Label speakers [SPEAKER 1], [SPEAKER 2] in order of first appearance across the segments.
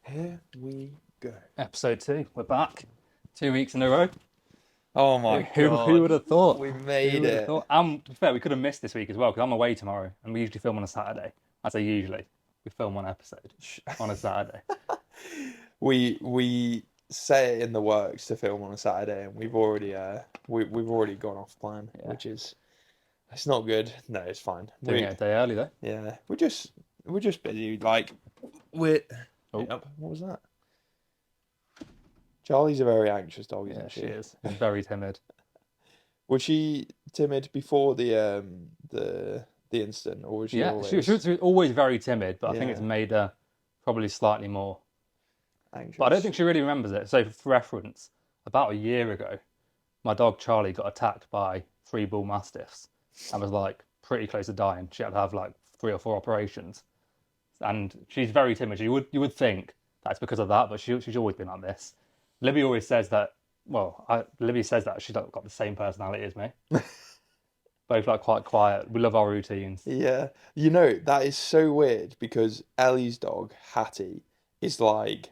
[SPEAKER 1] Here we go.
[SPEAKER 2] Episode 2, we're back. 2 weeks in a row.
[SPEAKER 1] Oh
[SPEAKER 2] Who,
[SPEAKER 1] my
[SPEAKER 2] who would
[SPEAKER 1] God.
[SPEAKER 2] have thought?
[SPEAKER 1] We
[SPEAKER 2] Who
[SPEAKER 1] made
[SPEAKER 2] would have
[SPEAKER 1] it.
[SPEAKER 2] thought? To be fair, we could have missed this week as well because I'm away tomorrow and we usually film on a Saturday. I say usually. We film one episode on a Saturday.
[SPEAKER 1] We set it in the works to film on a Saturday, and we've already gone off plan,
[SPEAKER 2] Yeah.
[SPEAKER 1] which is it's not good. No, it's fine.
[SPEAKER 2] Doing
[SPEAKER 1] We
[SPEAKER 2] it a day early though.
[SPEAKER 1] Yeah, we're just busy. Like we're
[SPEAKER 2] Oh,
[SPEAKER 1] Yep. What was that? Charlie's a very anxious dog,
[SPEAKER 2] yeah,
[SPEAKER 1] isn't
[SPEAKER 2] she
[SPEAKER 1] she?
[SPEAKER 2] is. She's very timid.
[SPEAKER 1] Was she timid before the incident, or was she
[SPEAKER 2] Yeah, she
[SPEAKER 1] always
[SPEAKER 2] was always very timid, but I think it's
[SPEAKER 1] yeah
[SPEAKER 2] made her probably slightly more. But I don't
[SPEAKER 1] anxious?
[SPEAKER 2] think she really remembers it. So, for reference, about a year ago, my dog Charlie got attacked by 3 bull mastiffs and was like pretty close to dying. She had to have like 3 or 4 operations, and she's very timid. You would think that's because of that, but she's always been like this. Libby always says that. Libby says that she's like got the same personality as me. Both like quite quiet. We love our routines.
[SPEAKER 1] Yeah, that is so weird because Ellie's dog Hattie is like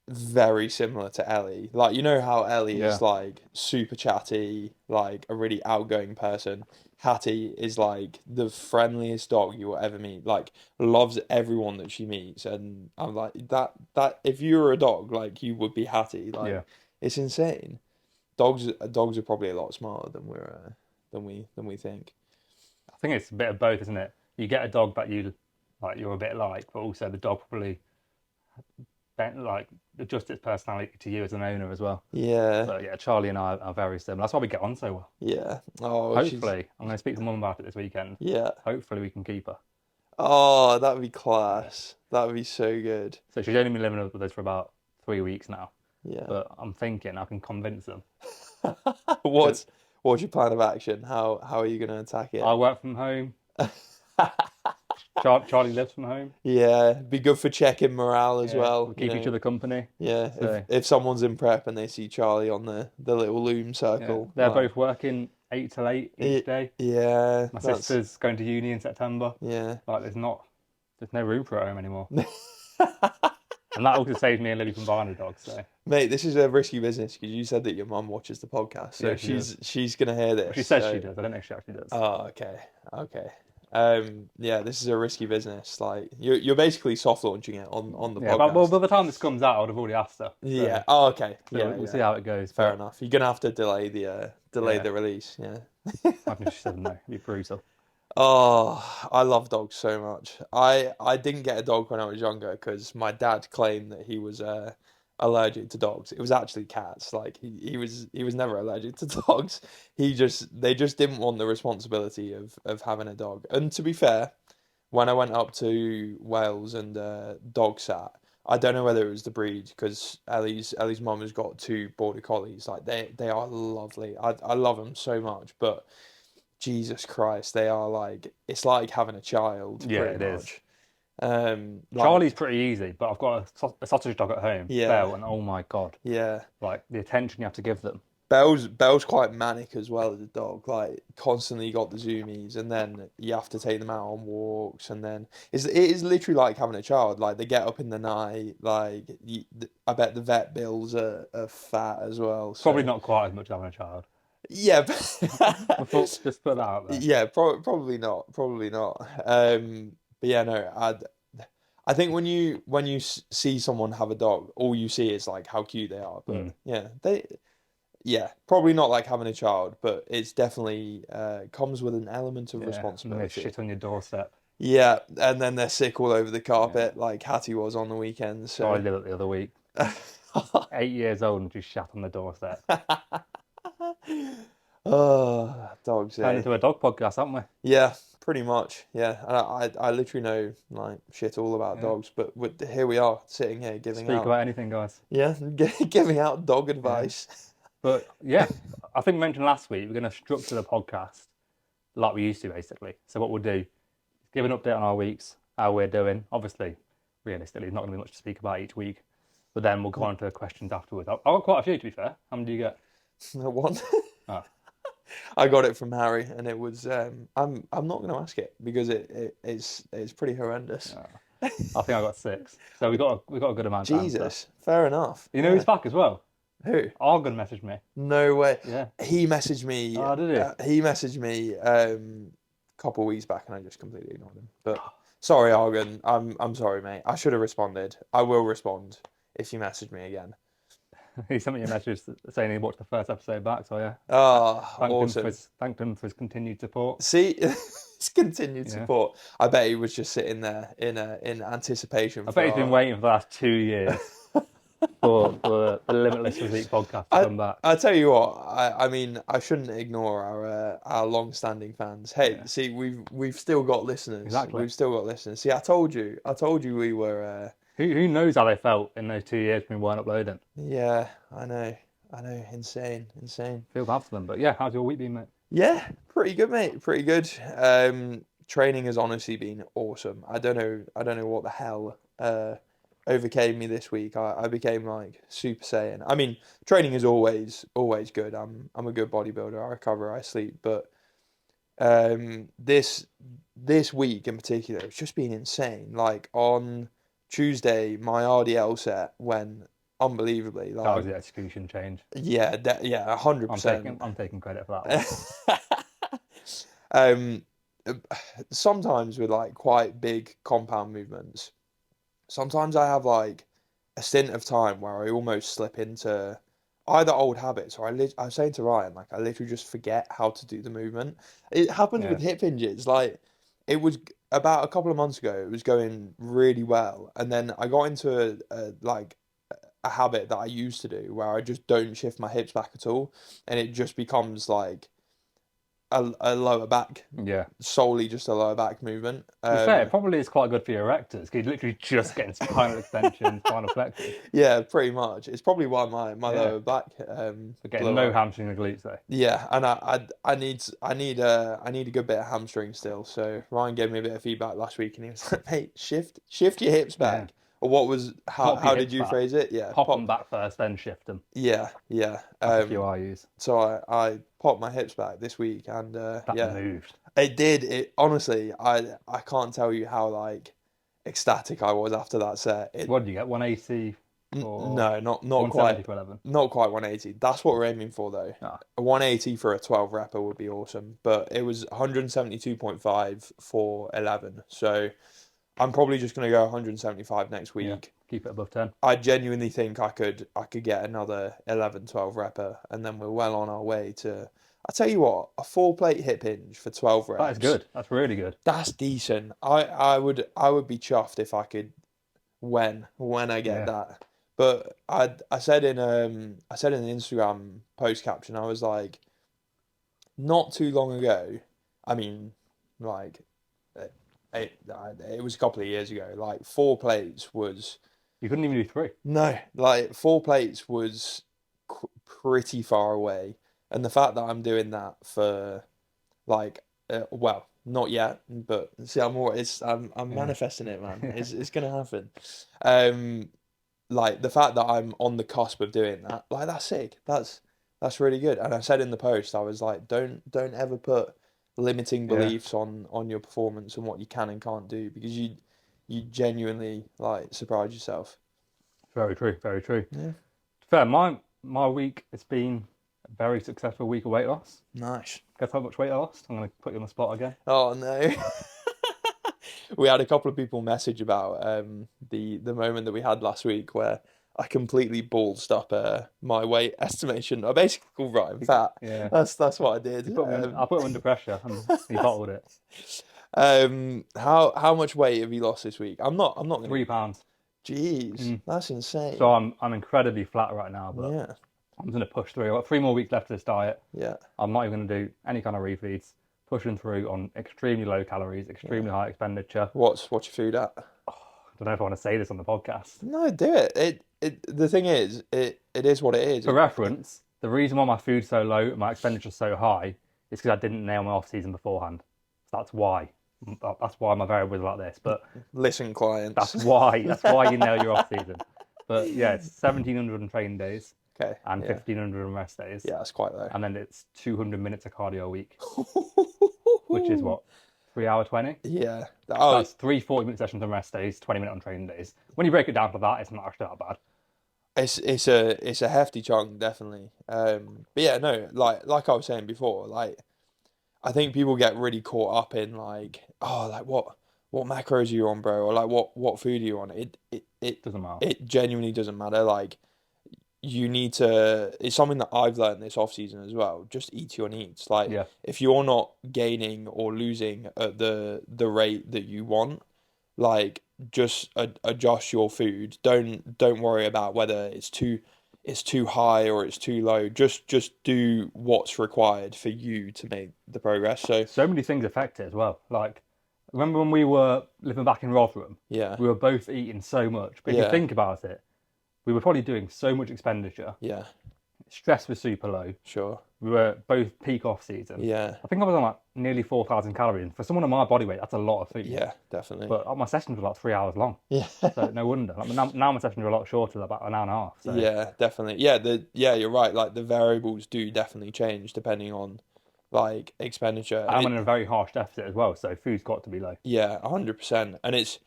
[SPEAKER 1] very similar to Ellie. Like, you know how Ellie is
[SPEAKER 2] Yeah,
[SPEAKER 1] like super chatty, like a really outgoing person. Hattie is like the friendliest dog you will ever meet. Like, loves everyone that she meets, and I'm like that. If you were a dog, like you would be Hattie. Like,
[SPEAKER 2] yeah.
[SPEAKER 1] it's insane. Dogs are probably a lot smarter than we think.
[SPEAKER 2] I think it's a bit of both, isn't it? You get a dog that you like, you're a bit like, but also the dog probably like adjusts its personality to you as an owner as well.
[SPEAKER 1] Yeah,
[SPEAKER 2] So yeah, Charlie and I are very similar. That's why we get on so well.
[SPEAKER 1] yeah. Oh, she's
[SPEAKER 2] Hopefully, I'm going to speak to Mum about it this weekend.
[SPEAKER 1] yeah.
[SPEAKER 2] Hopefully, we can keep her.
[SPEAKER 1] Oh, that'd be
[SPEAKER 2] Yeah.
[SPEAKER 1] class. That'd be so good.
[SPEAKER 2] So she's only been living with us for about 3 weeks now,
[SPEAKER 1] Yeah.
[SPEAKER 2] but I'm thinking I can convince them because
[SPEAKER 1] What's what's your plan of action? How are you gonna attack
[SPEAKER 2] I
[SPEAKER 1] it?
[SPEAKER 2] work from home. Charlie lives from home.
[SPEAKER 1] Yeah, be good for checking morale as
[SPEAKER 2] Yeah,
[SPEAKER 1] well,
[SPEAKER 2] we keep each other company.
[SPEAKER 1] Yeah, if
[SPEAKER 2] So
[SPEAKER 1] if someone's in prep and they see Charlie on the little loom
[SPEAKER 2] yeah,
[SPEAKER 1] circle,
[SPEAKER 2] they're both working 8 till 8 each day.
[SPEAKER 1] yeah,
[SPEAKER 2] My
[SPEAKER 1] that's
[SPEAKER 2] sister's going to uni in September.
[SPEAKER 1] yeah.
[SPEAKER 2] Like, there's no room for her at home anymore, and that also saves me and Lily from buying a dog. So
[SPEAKER 1] Mate, this is a risky business because you said that your mum watches the podcast, so
[SPEAKER 2] yeah, she does.
[SPEAKER 1] she's gonna hear
[SPEAKER 2] Well, she
[SPEAKER 1] this.
[SPEAKER 2] says she
[SPEAKER 1] So,
[SPEAKER 2] does. I don't know if she actually does.
[SPEAKER 1] oh, okay, okay. Yeah, this is a risky business. Like you're basically soft launching it on the
[SPEAKER 2] Yeah, but well,
[SPEAKER 1] podcast.
[SPEAKER 2] by the time this comes out, I would have already asked her.
[SPEAKER 1] Yeah. Oh, okay.
[SPEAKER 2] So
[SPEAKER 1] Yeah,
[SPEAKER 2] we'll see
[SPEAKER 1] yeah.
[SPEAKER 2] how it goes.
[SPEAKER 1] Fair
[SPEAKER 2] But
[SPEAKER 1] enough. You're gonna have to delay
[SPEAKER 2] yeah,
[SPEAKER 1] the release. Yeah.
[SPEAKER 2] imagine if she said no, it'd be brutal.
[SPEAKER 1] Oh, I love dogs so much. I didn't get a dog when I was younger because my dad claimed that he was allergic to dogs. It was actually cats. Like he was never allergic to dogs. They just didn't want the responsibility of having a dog. And to be fair, when I went up to Wales and dog sat, I don't know whether it was the breed because Ellie's mum has got 2 border collies. Like they are lovely. I love them so much, but Jesus Christ, they are like it's like having a child
[SPEAKER 2] Yeah,
[SPEAKER 1] pretty
[SPEAKER 2] it is.
[SPEAKER 1] much.
[SPEAKER 2] Charlie's
[SPEAKER 1] Like
[SPEAKER 2] pretty easy, but I've got a sausage dog at home,
[SPEAKER 1] yeah,
[SPEAKER 2] Belle, and oh my God,
[SPEAKER 1] yeah.
[SPEAKER 2] like the attention you have to give them.
[SPEAKER 1] Belle's quite manic as well as a dog. Like constantly got the zoomies, and then you have to take them out on walks, and then it is literally like having a child. Like they get up in the night. Like I bet the vet bills are fat as well.
[SPEAKER 2] Probably
[SPEAKER 1] So
[SPEAKER 2] not quite as much having a child.
[SPEAKER 1] yeah,
[SPEAKER 2] Just put that out there.
[SPEAKER 1] yeah, probably not, probably not. But yeah, no, I think when you see someone have a dog, all you see is like how cute they are. But
[SPEAKER 2] Mm.
[SPEAKER 1] yeah, probably not like having a child, but it's definitely comes with an element of
[SPEAKER 2] Yeah, and then they
[SPEAKER 1] responsibility.
[SPEAKER 2] shit on your doorstep.
[SPEAKER 1] Yeah, and then they're sick all over the
[SPEAKER 2] Yeah,
[SPEAKER 1] carpet, like Hattie was on the weekend.
[SPEAKER 2] Charlie
[SPEAKER 1] So,
[SPEAKER 2] did it the other week. 8 years old and just shat on the doorstep.
[SPEAKER 1] oh, dogs,
[SPEAKER 2] Turned
[SPEAKER 1] eh?
[SPEAKER 2] into a dog podcast, haven't we?
[SPEAKER 1] Yeah, pretty much. Yeah, and I literally know like shit all about
[SPEAKER 2] Yeah.
[SPEAKER 1] dogs, but here we are sitting here giving
[SPEAKER 2] Speak
[SPEAKER 1] out
[SPEAKER 2] about anything, guys.
[SPEAKER 1] yeah, giving out dog
[SPEAKER 2] Yeah.
[SPEAKER 1] advice.
[SPEAKER 2] But yeah, I think we mentioned last week we're going to structure the podcast like we used to, basically. So what we'll do is give an update on our weeks, how we're doing. Obviously, realistically, there's not going to be much to speak about each week. But then we'll go on to questions afterwards. I've got quite a few, to be fair. How many do you get?
[SPEAKER 1] One,
[SPEAKER 2] Oh,
[SPEAKER 1] I got it from Harry, and it was I'm not going to ask it because it's pretty horrendous.
[SPEAKER 2] no. I think I got 6. So we got a good amount to answer.
[SPEAKER 1] Jesus, fair enough.
[SPEAKER 2] You know who's
[SPEAKER 1] Yeah.
[SPEAKER 2] back as well?
[SPEAKER 1] Who?
[SPEAKER 2] Argon messaged me.
[SPEAKER 1] No way.
[SPEAKER 2] Yeah.
[SPEAKER 1] He messaged me.
[SPEAKER 2] Oh, did he?
[SPEAKER 1] He messaged me a couple of weeks back, and I just completely ignored him. But sorry, Argon. I'm sorry, mate. I should have responded. I will respond if you message me again.
[SPEAKER 2] He sent me a message saying he watched the first episode back. So yeah,
[SPEAKER 1] Ah, awesome.
[SPEAKER 2] thanked him for his continued support.
[SPEAKER 1] See, it's continued
[SPEAKER 2] Yeah.
[SPEAKER 1] support. I bet he was just sitting there in anticipation
[SPEAKER 2] I bet
[SPEAKER 1] for
[SPEAKER 2] he's been
[SPEAKER 1] our.
[SPEAKER 2] waiting for the last 2 years for the Limitless Physique podcast to
[SPEAKER 1] I
[SPEAKER 2] come back.
[SPEAKER 1] I tell you what, I mean I shouldn't ignore our long-standing fans. Hey,
[SPEAKER 2] Yeah,
[SPEAKER 1] see we've still got listeners.
[SPEAKER 2] exactly.
[SPEAKER 1] We've still got listeners. See, I told you we were.
[SPEAKER 2] Who knows how they felt in those 2 years when we weren't uploading?
[SPEAKER 1] Yeah, I know, insane, insane.
[SPEAKER 2] Feel bad for them, but yeah, how's your week been, mate?
[SPEAKER 1] Yeah, pretty good, mate. Pretty good. Training has honestly been awesome. I don't know what the hell overcame me this week. I became like Super Saiyan. I mean, training is always good. I'm a good bodybuilder. I recover, I sleep, but this week in particular, it's just been insane. Like on Tuesday, my RDL set went unbelievably.
[SPEAKER 2] That
[SPEAKER 1] Like
[SPEAKER 2] was the execution change.
[SPEAKER 1] yeah, yeah,
[SPEAKER 2] I'm
[SPEAKER 1] 100%.
[SPEAKER 2] taking I'm taking credit for that one.
[SPEAKER 1] Um, sometimes with like quite big compound movements, sometimes I have like a stint of time where I almost slip into either old habits or I was saying to Ryan, like I literally just forget how to do the movement. It happens
[SPEAKER 2] Yeah,
[SPEAKER 1] with hip hinges. Like it was about a couple of months ago, it was going really well, and then I got into a habit that I used to do where I just don't shift my hips back at all, and it just becomes like a lower back,
[SPEAKER 2] yeah.
[SPEAKER 1] solely just a lower back movement.
[SPEAKER 2] To be fair, it probably is quite good for your erectors. 'Cause you're literally just getting spinal extension, spinal flexors.
[SPEAKER 1] Yeah, pretty much. It's probably why my
[SPEAKER 2] Yeah,
[SPEAKER 1] lower back
[SPEAKER 2] but getting
[SPEAKER 1] blew
[SPEAKER 2] no
[SPEAKER 1] up.
[SPEAKER 2] hamstring or glutes though.
[SPEAKER 1] Yeah, and I need a good bit of hamstring still. So Ryan gave me a bit of feedback last week, and he was like, "Mate, shift your hips
[SPEAKER 2] Yeah,
[SPEAKER 1] back." Or what was how
[SPEAKER 2] pop your
[SPEAKER 1] how did
[SPEAKER 2] hips
[SPEAKER 1] you
[SPEAKER 2] back,
[SPEAKER 1] phrase it? Yeah,
[SPEAKER 2] pop them
[SPEAKER 1] pop.
[SPEAKER 2] back first, then shift them.
[SPEAKER 1] Yeah, yeah.
[SPEAKER 2] That's a cue I use.
[SPEAKER 1] So I popped my hips back this week, and
[SPEAKER 2] That
[SPEAKER 1] yeah,
[SPEAKER 2] moved.
[SPEAKER 1] it did. It honestly, I can't tell you how like ecstatic I was after that set.
[SPEAKER 2] What did you get? 180 for
[SPEAKER 1] No, not
[SPEAKER 2] 170
[SPEAKER 1] quite,
[SPEAKER 2] for 11.
[SPEAKER 1] not quite 180. That's what we're aiming for though.
[SPEAKER 2] Ah,
[SPEAKER 1] A 180 for a 12 repper would be awesome, but it was 172.5 for 11. So I'm probably just gonna go 175 next
[SPEAKER 2] yeah,
[SPEAKER 1] week.
[SPEAKER 2] keep it above 10.
[SPEAKER 1] I genuinely think I could get another 11, 12 repper, and then we're well on our way to. I tell you what, a 4 plate hip hinge for 12
[SPEAKER 2] That is
[SPEAKER 1] reps.
[SPEAKER 2] good. That's really good.
[SPEAKER 1] That's decent. I would be chuffed if I could when I get
[SPEAKER 2] Yeah,
[SPEAKER 1] that. But I said in the Instagram post caption, I was like, not too long ago. I mean, like it was a couple of years ago. Like 4 plates was
[SPEAKER 2] you couldn't even do 3.
[SPEAKER 1] no, like 4 plates was pretty far away, and the fact that I'm doing that for like well, not yet, but see, I'm
[SPEAKER 2] Yeah,
[SPEAKER 1] manifesting it, man. It's gonna happen. Um, like the fact that I'm on the cusp of doing that, like that's sick. That's really good. And I said in the post, I was like, don't ever put limiting
[SPEAKER 2] yeah.
[SPEAKER 1] beliefs on your performance and what you can and can't do because you genuinely like surprise yourself.
[SPEAKER 2] Very true. Very true.
[SPEAKER 1] Yeah,
[SPEAKER 2] Fair. My week, it's been a very successful week of weight loss.
[SPEAKER 1] nice.
[SPEAKER 2] Guess how much weight I lost? I'm going to put you on the spot again.
[SPEAKER 1] Oh no. We had a couple of people message about the moment that we had last week where I completely ballsed up my weight estimation. I basically called Ryan fat.
[SPEAKER 2] Yeah.
[SPEAKER 1] That's what I
[SPEAKER 2] You
[SPEAKER 1] did.
[SPEAKER 2] put me I put him under pressure and he bottled it.
[SPEAKER 1] How much weight have you lost this week? I'm not gonna.
[SPEAKER 2] 3 pounds.
[SPEAKER 1] Jeez,
[SPEAKER 2] Mm.
[SPEAKER 1] that's
[SPEAKER 2] So
[SPEAKER 1] insane.
[SPEAKER 2] I'm incredibly flat right now, but
[SPEAKER 1] Yeah,
[SPEAKER 2] I'm going to push through. I've got 3 more weeks left of this diet.
[SPEAKER 1] yeah,
[SPEAKER 2] I'm not even going to do any kind of refeeds. Pushing through on extremely low calories, extremely
[SPEAKER 1] yeah.
[SPEAKER 2] high expenditure.
[SPEAKER 1] What's your food at?
[SPEAKER 2] I don't know if I want to say this on the podcast.
[SPEAKER 1] No, do it. The thing is, it is what it is.
[SPEAKER 2] For reference, the reason why my food's so low and my expenditure's so high is because I didn't nail my off season beforehand. So that's why. That's why my variable is like this. But
[SPEAKER 1] Listen, clients.
[SPEAKER 2] that's why you nail your off season. But yeah, it's 1,700 on training days
[SPEAKER 1] Okay,
[SPEAKER 2] and
[SPEAKER 1] yeah,
[SPEAKER 2] 1,500 on rest days,
[SPEAKER 1] yeah, that's quite low.
[SPEAKER 2] and then it's 200 minutes of cardio a week, which is what 3 hour 20.
[SPEAKER 1] Yeah. Oh,
[SPEAKER 2] That's three 40-minute sessions on rest days, 20-minute on training days. When you break it down to that, it's not actually that bad.
[SPEAKER 1] it's a hefty chunk, definitely. But yeah, no, like I was saying before, like I think people get really caught up in like, oh, like what macros are you on, bro, or like what food are you on?
[SPEAKER 2] Doesn't matter.
[SPEAKER 1] It genuinely doesn't matter. Like you need to. It's something that I've learned this off season as well. Just eat your needs. Like
[SPEAKER 2] Yeah.
[SPEAKER 1] if you're not gaining or losing at the rate that you want, like just adjust your food. Don't worry about whether it's too high or it's too low. Just do what's required for you to make the progress. So
[SPEAKER 2] So many things affect it as well. Like, remember when we were living back in Rotherham?
[SPEAKER 1] yeah,
[SPEAKER 2] We were both eating so much. But if you
[SPEAKER 1] yeah,
[SPEAKER 2] think about it, we were probably doing so much expenditure.
[SPEAKER 1] yeah,
[SPEAKER 2] Stress was super low.
[SPEAKER 1] sure,
[SPEAKER 2] We were both peak off season.
[SPEAKER 1] yeah,
[SPEAKER 2] I think I was on like nearly 4,000 calories. For someone of my body weight, that's a lot of food.
[SPEAKER 1] yeah, definitely,
[SPEAKER 2] But my sessions were like 3 hours long.
[SPEAKER 1] yeah.
[SPEAKER 2] So no wonder. Like, now my sessions are a lot shorter, about an hour and a half. So
[SPEAKER 1] Yeah, definitely. You're right. Like the variables do definitely change depending on like expenditure, and
[SPEAKER 2] I'm in
[SPEAKER 1] it
[SPEAKER 2] a very harsh deficit as well. So food's got to be low.
[SPEAKER 1] yeah, 100%. And it's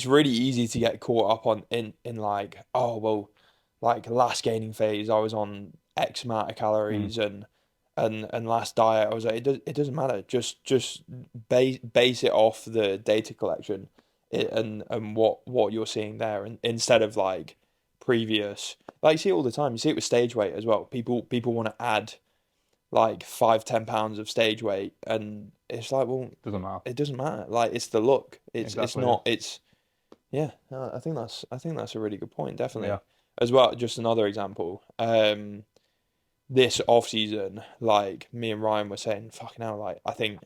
[SPEAKER 1] really easy to get caught up on in like, oh well, like last gaining phase I was on X amount of
[SPEAKER 2] Mm,
[SPEAKER 1] calories and last diet I was like it doesn't matter. Just base it off the data collection and what you're seeing there and instead of like previous like you see it all the time. You see it with stage weight as well. People want to add like 5, 10 pounds of stage weight, and it's like, well,
[SPEAKER 2] doesn't matter.
[SPEAKER 1] it doesn't matter. Like it's the look. It's
[SPEAKER 2] Exactly. Yeah.
[SPEAKER 1] not. It's yeah. No, I think that's a really good point,
[SPEAKER 2] Yeah.
[SPEAKER 1] definitely. As well, just another example. This off season, like me and Ryan were saying, fucking hell, like I think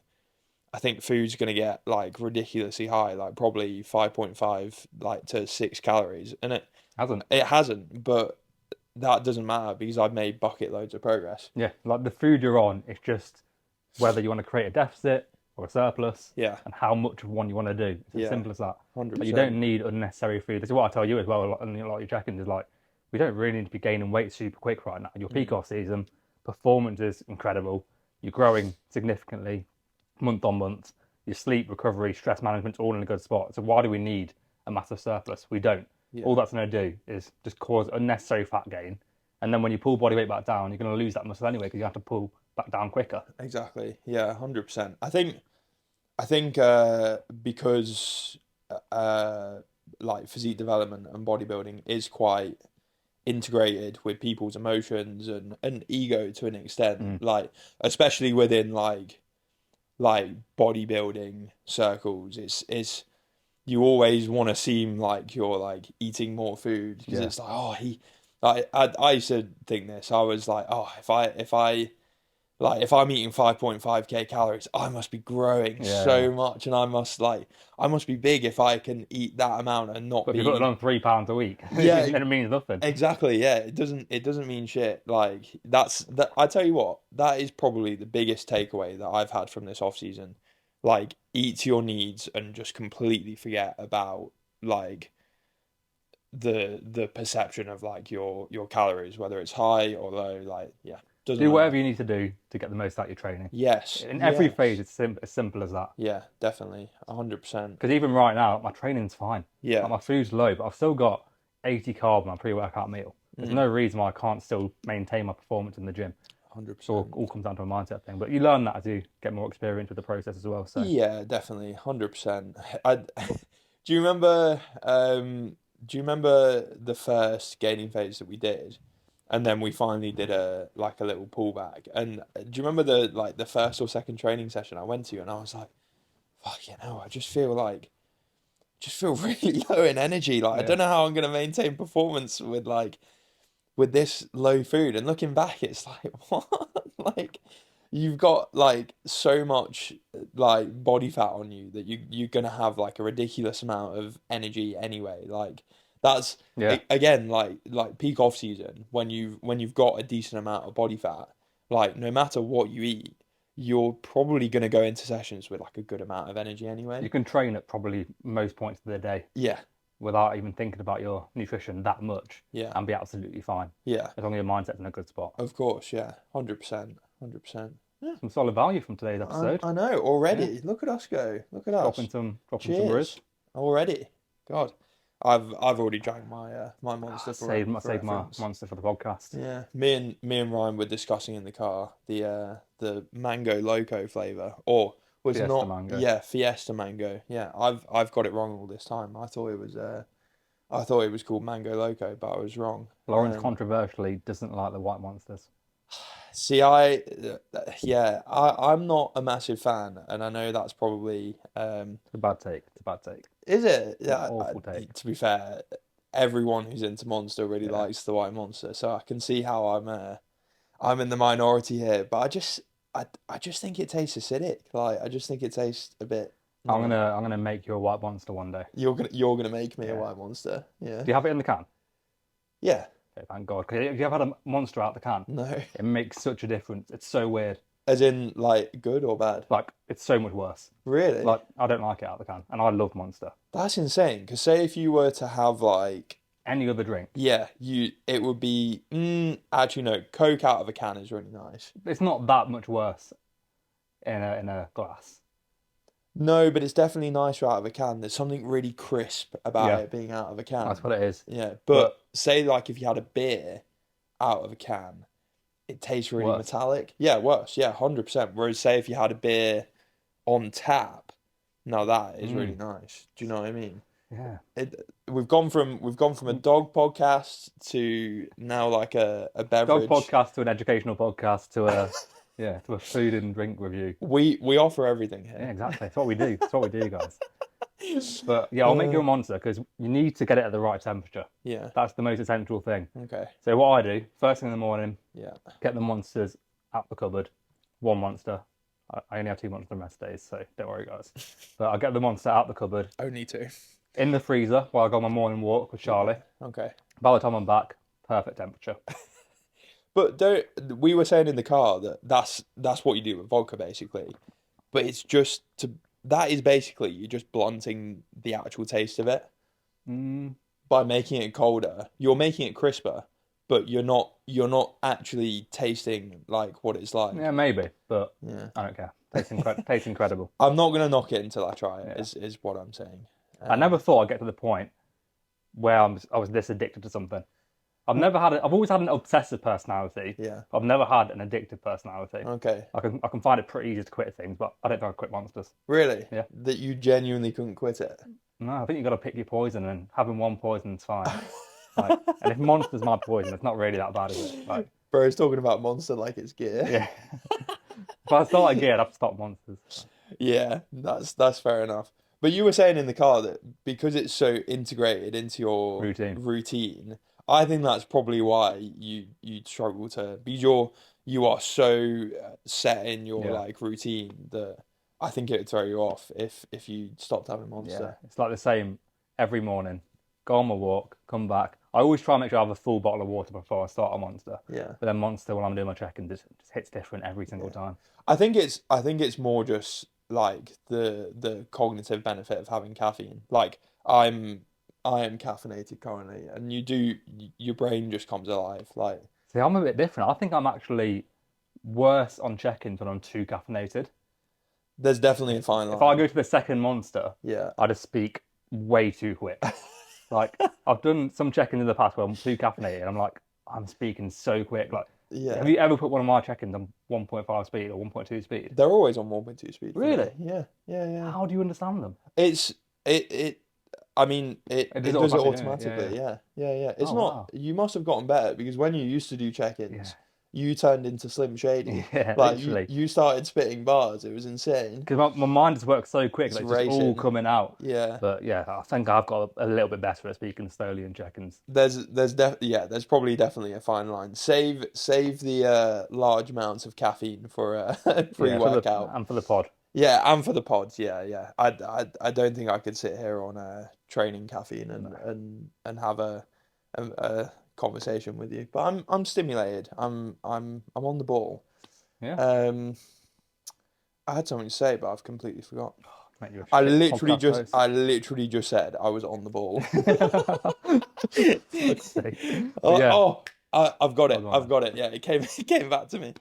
[SPEAKER 1] food's gonna get like ridiculously high, like probably 5.5 like to 6 calories, and
[SPEAKER 2] Hasn't.
[SPEAKER 1] it hasn't, but that doesn't matter because I've made bucket loads of progress.
[SPEAKER 2] Yeah. Like the food you're on, it's just whether you want to create a deficit or a surplus
[SPEAKER 1] Yeah,
[SPEAKER 2] and how much of one you want to do. It's as
[SPEAKER 1] yeah,
[SPEAKER 2] simple as that. Like you
[SPEAKER 1] 100%.
[SPEAKER 2] don't need unnecessary food. This is what I tell you as well. And a lot of your check-ins is like, we don't really need to be gaining weight super quick right now. Your peak
[SPEAKER 1] Mm,
[SPEAKER 2] off season, performance is incredible. You're growing significantly month on month. Your sleep, recovery, stress management's all in a good spot. So why do we need a massive surplus? We don't. All
[SPEAKER 1] yeah.
[SPEAKER 2] that's going to do is just cause unnecessary fat gain. And then when you pull body weight back down, you're going to lose that muscle anyway because you have to pull back down quicker.
[SPEAKER 1] Exactly. Yeah, 100%. I think because uh like physique development and bodybuilding is quite integrated with people's emotions and ego to an
[SPEAKER 2] Mm,
[SPEAKER 1] extent, like especially within like bodybuilding circles, it's you always want to seem like you're like eating more food because
[SPEAKER 2] yeah.
[SPEAKER 1] it's like oh he like I used to think this. I was like, oh, if I like if I'm eating 5.5k calories, I must be growing
[SPEAKER 2] Yeah, yeah.
[SPEAKER 1] so much and I must be big if I can eat that amount and not
[SPEAKER 2] But if you're putting
[SPEAKER 1] be
[SPEAKER 2] on £3 a week,
[SPEAKER 1] yeah,
[SPEAKER 2] then it means nothing.
[SPEAKER 1] exactly. Yeah, it doesn't mean shit. Like that's that I tell you what, that is probably the biggest takeaway that I've had from this off season. Like eat to your needs and just completely forget about like the perception of like your calories, whether it's high or low, like yeah, doesn't
[SPEAKER 2] Do
[SPEAKER 1] matter.
[SPEAKER 2] whatever you need to do to get the most out of your training.
[SPEAKER 1] Yes,
[SPEAKER 2] In every phase,
[SPEAKER 1] yes.
[SPEAKER 2] it's as simple as that.
[SPEAKER 1] Yeah, definitely. 100%.
[SPEAKER 2] Because even right now, my training's fine. Like
[SPEAKER 1] Yeah.
[SPEAKER 2] my food's low, but I've still got 80 carb in my pre-workout meal. There's
[SPEAKER 1] Mm,
[SPEAKER 2] no reason why I can't still maintain my performance in the gym. It's all
[SPEAKER 1] 100%.
[SPEAKER 2] comes down to a mindset thing. But you learn that as you get more experience with the process as well. So
[SPEAKER 1] Yeah, definitely. 100%. I do you remember do you remember the first gaining phase that we did? And then we finally did a like a little pullback. And do you remember the like the first or second training session I went to and I was like, fuck you know, I just feel really low in energy. Like I
[SPEAKER 2] yeah,
[SPEAKER 1] don't know how I'm gonna maintain performance with this low food. And looking back, it's like, what? Like, you've got like so much like body fat on you that you're gonna have like a ridiculous amount of energy anyway. Like that's
[SPEAKER 2] yeah.
[SPEAKER 1] again like peak off season when you've got a decent amount of body fat. Like no matter what you eat, you're probably gonna go into sessions with like a good amount of energy
[SPEAKER 2] You
[SPEAKER 1] anyway.
[SPEAKER 2] can train at probably most points of the day
[SPEAKER 1] Yeah,
[SPEAKER 2] without even thinking about your nutrition that much
[SPEAKER 1] yeah,
[SPEAKER 2] and be absolutely fine
[SPEAKER 1] yeah.
[SPEAKER 2] as long as your mindset's in a good spot.
[SPEAKER 1] Of course, yeah, 100%, 100%.
[SPEAKER 2] Some solid value from today's
[SPEAKER 1] I
[SPEAKER 2] episode.
[SPEAKER 1] I know
[SPEAKER 2] Yeah,
[SPEAKER 1] already. Look at us go. Look at us.
[SPEAKER 2] dropping some brews.
[SPEAKER 1] Cheers already. God, I've already drank my monster for
[SPEAKER 2] Saved my
[SPEAKER 1] reference.
[SPEAKER 2] monster for the podcast.
[SPEAKER 1] Yeah, me and Ryan were discussing in the car the mango loco flavor, or was
[SPEAKER 2] Fiesta
[SPEAKER 1] not,
[SPEAKER 2] mango.
[SPEAKER 1] yeah, Fiesta mango. Yeah, I've got it wrong all this time. I thought it was called mango loco, but I was wrong.
[SPEAKER 2] Lawrence controversially doesn't like the white monsters.
[SPEAKER 1] See, yeah, I'm not a massive fan, and I know that's probably
[SPEAKER 2] It's a bad take. It's a bad take.
[SPEAKER 1] is it?
[SPEAKER 2] An
[SPEAKER 1] Yeah,
[SPEAKER 2] awful take.
[SPEAKER 1] to be fair, everyone who's into Monster really
[SPEAKER 2] Yeah.
[SPEAKER 1] likes the white Monster, so I can see how I'm in the minority here, but I just think it tastes acidic. Like I just think it tastes a bit like
[SPEAKER 2] I'm gonna make you a white monster one day.
[SPEAKER 1] you're gonna make me a
[SPEAKER 2] Yeah.
[SPEAKER 1] white monster. Yeah.
[SPEAKER 2] Do you have it in the can?
[SPEAKER 1] Yeah.
[SPEAKER 2] Okay, thank God. 'Cause if you ever had a monster out the can,
[SPEAKER 1] No.
[SPEAKER 2] it makes such a difference. It's so weird.
[SPEAKER 1] As in like good or bad?
[SPEAKER 2] Like it's so much worse.
[SPEAKER 1] Really?
[SPEAKER 2] Like I don't like it out the can, and I love Monster.
[SPEAKER 1] That's insane. Because say if you were to have like
[SPEAKER 2] Any other drink,
[SPEAKER 1] yeah, it would be actually no, Coke out of a can is really nice.
[SPEAKER 2] it's not that much worse in a glass.
[SPEAKER 1] No, but it's definitely nicer out of a can. There's something really crisp about
[SPEAKER 2] Yeah,
[SPEAKER 1] it being out of a
[SPEAKER 2] that's
[SPEAKER 1] can.
[SPEAKER 2] what it is.
[SPEAKER 1] Yeah,
[SPEAKER 2] But
[SPEAKER 1] but say like if you had a beer out of a can, it tastes really
[SPEAKER 2] worse.
[SPEAKER 1] metallic. Yeah, worse. Yeah, 100%. Whereas say if you had a beer on tap, now that is really
[SPEAKER 2] Mm,
[SPEAKER 1] nice. Do you know what I mean?
[SPEAKER 2] yeah.
[SPEAKER 1] We've gone from a dog podcast to now like a
[SPEAKER 2] Dog
[SPEAKER 1] beverage.
[SPEAKER 2] podcast to an educational podcast to a to a food and drink review.
[SPEAKER 1] We offer everything
[SPEAKER 2] Yeah,
[SPEAKER 1] here.
[SPEAKER 2] exactly. That's what we do. That's what we do, guys. But yeah, I'll make you
[SPEAKER 1] Uh,
[SPEAKER 2] a monster because you need to get it at the right temperature.
[SPEAKER 1] yeah.
[SPEAKER 2] That's the most essential thing.
[SPEAKER 1] Okay.
[SPEAKER 2] So what I do, first thing in the morning,
[SPEAKER 1] Yeah.
[SPEAKER 2] get the monsters out the cupboard. One monster. I only have two monsters on rest days, so don't worry, guys. But I get the monster out the cupboard,
[SPEAKER 1] Only two.
[SPEAKER 2] in the freezer while I go on my morning walk with Charlie.
[SPEAKER 1] Okay.
[SPEAKER 2] By the time I'm back, perfect temperature.
[SPEAKER 1] But don't we were saying in the car that that's what you do with vodka basically. But it's just to that is basically you're just blunting the actual taste of it
[SPEAKER 2] Mm,
[SPEAKER 1] by making it colder. You're making it crisper, but you're not actually tasting like what it's like.
[SPEAKER 2] yeah, maybe, but
[SPEAKER 1] Yeah.
[SPEAKER 2] I don't care. Tastes incredible.
[SPEAKER 1] I'm not gonna knock it until I try it,
[SPEAKER 2] Yeah.
[SPEAKER 1] is what I'm saying.
[SPEAKER 2] I never thought I'd get to the point where I was this addicted to something. I've always had an obsessive personality.
[SPEAKER 1] Yeah.
[SPEAKER 2] I've never had an addictive personality.
[SPEAKER 1] Okay.
[SPEAKER 2] I can find it pretty easy to quit things, but I don't think I'd quit monsters.
[SPEAKER 1] Really?
[SPEAKER 2] Yeah.
[SPEAKER 1] That you genuinely couldn't quit it.
[SPEAKER 2] No, I think you've got to pick your poison, and having one poison's fine. Like, and if monster's my poison, it's not really that bad, is it? Like,
[SPEAKER 1] Bro's talking about Monster like it's gear.
[SPEAKER 2] yeah. If I start again, I'd have to stop monsters.
[SPEAKER 1] Yeah, that's fair enough. But you were saying in the car that because it's so integrated into your routine, I think that's probably why you struggle to because you are so set in your
[SPEAKER 2] Yeah.
[SPEAKER 1] like routine that I think it would throw you off if you stopped having
[SPEAKER 2] Yeah,
[SPEAKER 1] Monster.
[SPEAKER 2] it's like the same every morning. Go on my walk, come back. I always try and make sure I have a full bottle of water before I start a monster.
[SPEAKER 1] Yeah.
[SPEAKER 2] But then monster, when I'm doing my check-in, just hits different every single time.
[SPEAKER 1] I think it's more just like the cognitive benefit of having caffeine. Like I am caffeinated currently, and your brain just comes alive. Like
[SPEAKER 2] See, I'm a bit different. I think I'm actually worse on check-ins when I'm too caffeinated.
[SPEAKER 1] there's definitely a fine
[SPEAKER 2] If I
[SPEAKER 1] line.
[SPEAKER 2] go to the second monster,
[SPEAKER 1] Yeah.
[SPEAKER 2] I just speak way too quick. Like I've done some check-ins in the past where I'm too caffeinated. And I'm like, I'm speaking so quick. Like,
[SPEAKER 1] Yeah.
[SPEAKER 2] have you ever put one of my check-ins on 1.5 speed or 1.2 speed?
[SPEAKER 1] They're always on 1.2 speed for me.
[SPEAKER 2] Really?
[SPEAKER 1] Yeah. Yeah, yeah.
[SPEAKER 2] How do you understand them?
[SPEAKER 1] It I mean
[SPEAKER 2] It
[SPEAKER 1] it
[SPEAKER 2] does it
[SPEAKER 1] does it
[SPEAKER 2] automatically,
[SPEAKER 1] automatically.
[SPEAKER 2] yeah.
[SPEAKER 1] Yeah. Yeah, yeah. It's
[SPEAKER 2] Oh,
[SPEAKER 1] not
[SPEAKER 2] wow.
[SPEAKER 1] you must have gotten better because when you used to do
[SPEAKER 2] Yeah.
[SPEAKER 1] check-ins, you turned into Slim Shady.
[SPEAKER 2] Yeah,
[SPEAKER 1] Like
[SPEAKER 2] literally.
[SPEAKER 1] you started spitting bars. It was insane.
[SPEAKER 2] Because my mind just works so quick,
[SPEAKER 1] It's
[SPEAKER 2] like it's just all
[SPEAKER 1] racing.
[SPEAKER 2] coming out.
[SPEAKER 1] Yeah.
[SPEAKER 2] But yeah, I think I've got a little bit better at speaking slowly in check-ins.
[SPEAKER 1] There's probably definitely a fine line. Save the large amounts of caffeine for a pre-workout.
[SPEAKER 2] And for the pod.
[SPEAKER 1] Yeah, and for the pods. Yeah, yeah. I don't think I could sit here on training caffeine and have a conversation with you. But I'm stimulated. I'm on the ball.
[SPEAKER 2] Yeah.
[SPEAKER 1] I had something to say, but I've completely forgot.
[SPEAKER 2] Make you a
[SPEAKER 1] I
[SPEAKER 2] shit
[SPEAKER 1] literally
[SPEAKER 2] podcast
[SPEAKER 1] just
[SPEAKER 2] host.
[SPEAKER 1] I literally just said I was on the ball.
[SPEAKER 2] Fuck's sake. But
[SPEAKER 1] Oh,
[SPEAKER 2] yeah.
[SPEAKER 1] I've got it.
[SPEAKER 2] Go on
[SPEAKER 1] I've
[SPEAKER 2] then.
[SPEAKER 1] got it. Yeah, it came it came back to me.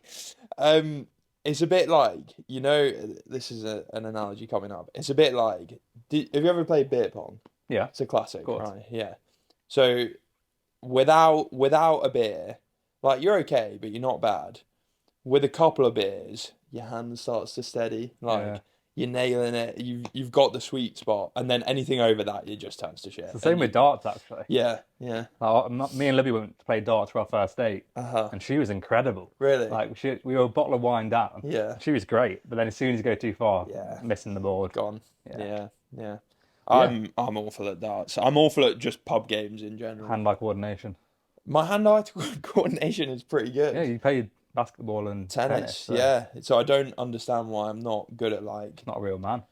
[SPEAKER 1] Um, It's a bit like, this is an analogy coming up. It's a bit like, have you ever played beer pong?
[SPEAKER 2] Yeah,
[SPEAKER 1] It's a
[SPEAKER 2] of
[SPEAKER 1] classic,
[SPEAKER 2] course.
[SPEAKER 1] right? Yeah. So without a beer, like you're okay, but you're not bad. With a couple of beers, your hand starts to steady.
[SPEAKER 2] Yeah.
[SPEAKER 1] Like you're nailing it. You've got the sweet spot, and then anything over that, it just turns to
[SPEAKER 2] It's
[SPEAKER 1] shit.
[SPEAKER 2] the
[SPEAKER 1] And
[SPEAKER 2] same with darts, actually.
[SPEAKER 1] yeah, yeah.
[SPEAKER 2] Me and Libby went to play darts for our first date,
[SPEAKER 1] Uh-huh.
[SPEAKER 2] and she was incredible.
[SPEAKER 1] Really?
[SPEAKER 2] Like we were a bottle of wine down.
[SPEAKER 1] Yeah.
[SPEAKER 2] She was great, but then as soon as you go too far,
[SPEAKER 1] Yeah.
[SPEAKER 2] missing the board.
[SPEAKER 1] Gone.
[SPEAKER 2] Yeah,
[SPEAKER 1] Yeah, yeah.
[SPEAKER 2] but yeah,
[SPEAKER 1] I'm awful at darts. I'm awful at just pub games in general.
[SPEAKER 2] hand-eye coordination.
[SPEAKER 1] My hand-eye coordination is pretty
[SPEAKER 2] Yeah,
[SPEAKER 1] good.
[SPEAKER 2] you played basketball and tennis,
[SPEAKER 1] Tennis,
[SPEAKER 2] so
[SPEAKER 1] yeah. So I don't understand why I'm not good at like,
[SPEAKER 2] it's not a real man.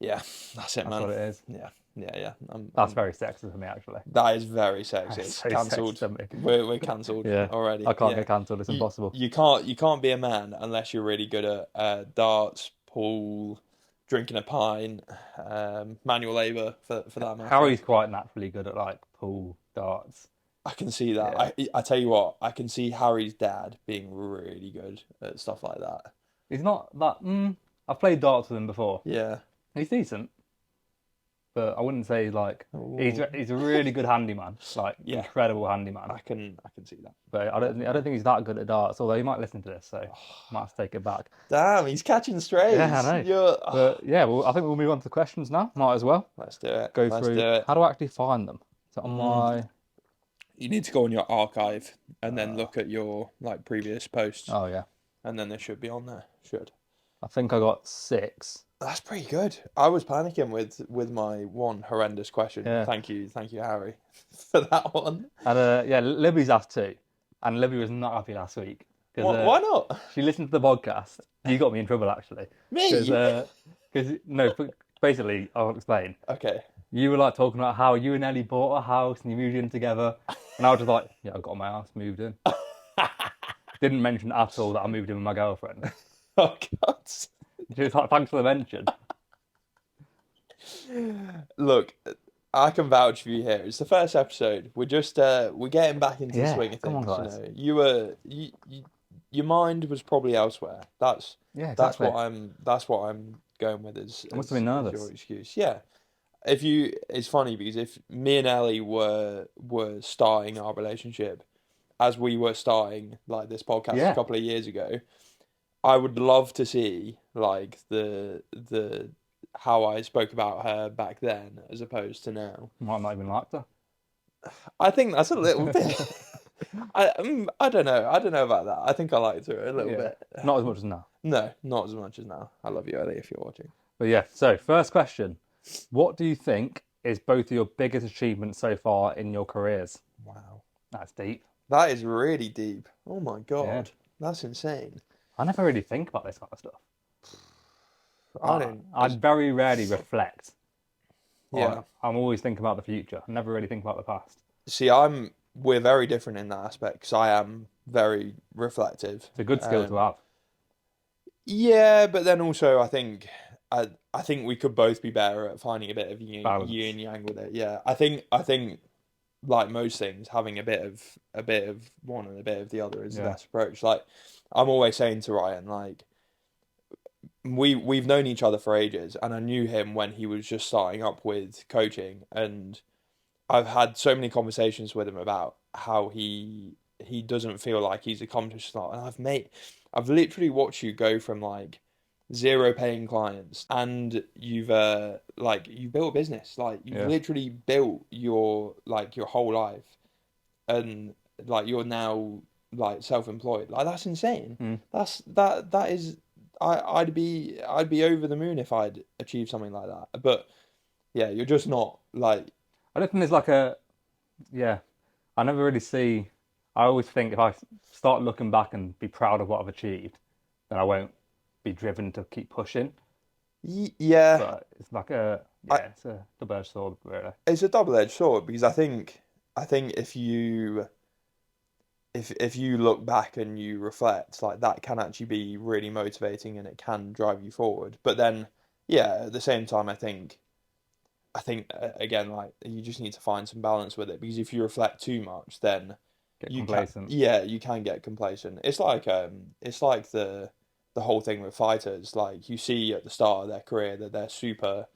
[SPEAKER 1] yeah, that's it,
[SPEAKER 2] That's
[SPEAKER 1] man.
[SPEAKER 2] what it is.
[SPEAKER 1] Yeah, yeah, yeah.
[SPEAKER 2] That's very sexist for me, actually.
[SPEAKER 1] That is very
[SPEAKER 2] That's
[SPEAKER 1] sexist.
[SPEAKER 2] so sexist
[SPEAKER 1] Cancelled.
[SPEAKER 2] for me.
[SPEAKER 1] We're cancelled
[SPEAKER 2] Yeah, I
[SPEAKER 1] already.
[SPEAKER 2] can't
[SPEAKER 1] Yeah.
[SPEAKER 2] get cancelled. It's
[SPEAKER 1] You
[SPEAKER 2] impossible.
[SPEAKER 1] you can't be a man unless you're really good at darts, pool, drinking a pint, manual labour for that matter.
[SPEAKER 2] Harry's quite naturally good at like pool, darts.
[SPEAKER 1] I can see that.
[SPEAKER 2] Yeah,
[SPEAKER 1] I tell you what, I can see Harry's dad being really good at stuff like that.
[SPEAKER 2] he's not that. I've played darts with him before.
[SPEAKER 1] Yeah.
[SPEAKER 2] He's decent, but I wouldn't say like
[SPEAKER 1] Ooh.
[SPEAKER 2] he's a really good handyman, like
[SPEAKER 1] Yeah.
[SPEAKER 2] incredible handyman.
[SPEAKER 1] I can see that.
[SPEAKER 2] But I don't think he's that good at darts. Although he might listen to this, so I might have to take it back.
[SPEAKER 1] Damn, he's catching
[SPEAKER 2] Yeah, I
[SPEAKER 1] strays.
[SPEAKER 2] know.
[SPEAKER 1] You're.
[SPEAKER 2] But yeah, well, I think we'll move on to the questions now. Might as well
[SPEAKER 1] Let's do it.
[SPEAKER 2] go
[SPEAKER 1] Let's do
[SPEAKER 2] through.
[SPEAKER 1] it.
[SPEAKER 2] How do I actually find them? Is it on
[SPEAKER 1] Mm.
[SPEAKER 2] my?
[SPEAKER 1] You need to go on your archive and then
[SPEAKER 2] Uh,
[SPEAKER 1] look at your like previous posts,
[SPEAKER 2] oh yeah,
[SPEAKER 1] and then they should be on there. Should.
[SPEAKER 2] I think I got 6.
[SPEAKER 1] That's pretty good. I was panicking with my one horrendous question.
[SPEAKER 2] Yeah,
[SPEAKER 1] Thank you, Harry, for that one.
[SPEAKER 2] and yeah, Libby's asked 2, and Libby was not happy last week because
[SPEAKER 1] Why not?
[SPEAKER 2] she listened to the podcast. You got me in trouble actually
[SPEAKER 1] Me?
[SPEAKER 2] because no, basically I'll explain.
[SPEAKER 1] Okay.
[SPEAKER 2] You were like talking about how you and Ellie bought a house and you moved in together, and I was just like, yeah, I got my house, moved in. Didn't mention at all that I moved in with my girlfriend.
[SPEAKER 1] Oh God.
[SPEAKER 2] She was like, thanks for the mention.
[SPEAKER 1] Look, I can vouch for you here. It's the first episode. We're getting back into the
[SPEAKER 2] Yeah,
[SPEAKER 1] swing of
[SPEAKER 2] come on,
[SPEAKER 1] things.
[SPEAKER 2] guys.
[SPEAKER 1] Your mind was probably elsewhere.
[SPEAKER 2] Yeah,
[SPEAKER 1] That's
[SPEAKER 2] exactly.
[SPEAKER 1] what I'm going with
[SPEAKER 2] I must have been
[SPEAKER 1] as
[SPEAKER 2] nervous.
[SPEAKER 1] your excuse. Yeah. It's funny because if me and Ellie were starting our relationship as we were starting like this podcast a
[SPEAKER 2] Yeah,
[SPEAKER 1] couple of years ago, I would love to see like the how I spoke about her back then as opposed to now.
[SPEAKER 2] might not even liked her.
[SPEAKER 1] I think that's a little bit. I don't know. I don't know about that. I think I liked her a little
[SPEAKER 2] Yeah,
[SPEAKER 1] bit.
[SPEAKER 2] not as much as now.
[SPEAKER 1] No, not as much as now. I love you, Ellie, if you're watching.
[SPEAKER 2] But yeah, so first question. What do you think is both of your biggest achievements so far in your careers?
[SPEAKER 1] Wow.
[SPEAKER 2] That's deep.
[SPEAKER 1] That is really deep. Oh my
[SPEAKER 2] Yeah.
[SPEAKER 1] God. That's insane.
[SPEAKER 2] I never really think about this kind of stuff.
[SPEAKER 1] I don't.
[SPEAKER 2] I very rarely reflect on
[SPEAKER 1] Yeah.
[SPEAKER 2] it. I'm always thinking about the future. I never really think about the past.
[SPEAKER 1] See, we're very different in that aspect because I am very reflective.
[SPEAKER 2] It's a good skill to have.
[SPEAKER 1] Yeah, but then also I think we could both be better at finding a bit of
[SPEAKER 2] Balance.
[SPEAKER 1] yin and yang with it. Yeah, I think like most things, having a bit of one and a bit of the other is the
[SPEAKER 2] Yeah.
[SPEAKER 1] best approach. Like I'm always saying to Ryan, like we've known each other for ages, and I knew him when he was just starting up with coaching, and I've had so many conversations with him about how he doesn't feel like he's accomplished a lot, and I've literally watched you go from like zero paying clients, and you've built a business, like you've
[SPEAKER 2] Yeah.
[SPEAKER 1] literally built your whole life, and like you're now like self-employed. Like that's insane.
[SPEAKER 2] Mm.
[SPEAKER 1] That is. I'd be over the moon if I'd achieved something like that. But yeah, you're just not like.
[SPEAKER 2] I don't think there's like a, yeah, I never really see, I always think if I start looking back and be proud of what I've achieved, then I won't be driven to keep pushing.
[SPEAKER 1] Yeah,
[SPEAKER 2] But it's like a,
[SPEAKER 1] I,
[SPEAKER 2] yeah, it's a double-edged sword, really.
[SPEAKER 1] it's a double-edged sword because I think if you look back and you reflect, like that can actually be really motivating and it can drive you forward. But then, yeah, at the same time, I think again, like you just need to find some balance with it because if you reflect too much, then
[SPEAKER 2] Get
[SPEAKER 1] you can,
[SPEAKER 2] complacent.
[SPEAKER 1] yeah, you can get complacent. It's like the the whole thing with fighters. Like you see at the start of their career that they're super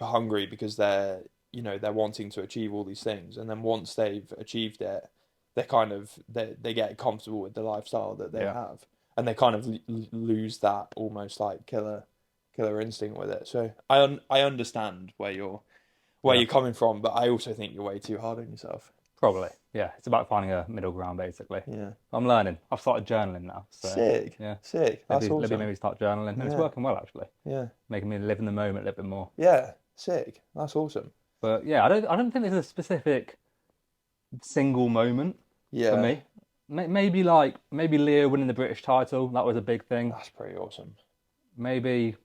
[SPEAKER 1] hungry because they're wanting to achieve all these things, and then once they've achieved it, they get comfortable with the lifestyle that they
[SPEAKER 2] Yeah,
[SPEAKER 1] have, and they kind of lose that almost like killer instinct with it. So I understand where
[SPEAKER 2] yeah,
[SPEAKER 1] you're coming from, but I also think you're way too hard on yourself.
[SPEAKER 2] probably. Yeah, it's about finding a middle ground basically.
[SPEAKER 1] Yeah.
[SPEAKER 2] I'm learning. I've started journaling now, so
[SPEAKER 1] Sick.
[SPEAKER 2] yeah,
[SPEAKER 1] Sick. That's awesome.
[SPEAKER 2] maybe start journaling, and it's
[SPEAKER 1] Yeah.
[SPEAKER 2] working well actually,
[SPEAKER 1] Yeah.
[SPEAKER 2] making me live in the moment a little bit more.
[SPEAKER 1] Yeah. Sick. That's awesome.
[SPEAKER 2] But yeah, I don't think there's a specific single moment for
[SPEAKER 1] Yeah.
[SPEAKER 2] me. Maybe Leo winning the British title, that was a big thing.
[SPEAKER 1] That's pretty awesome.
[SPEAKER 2] Maybe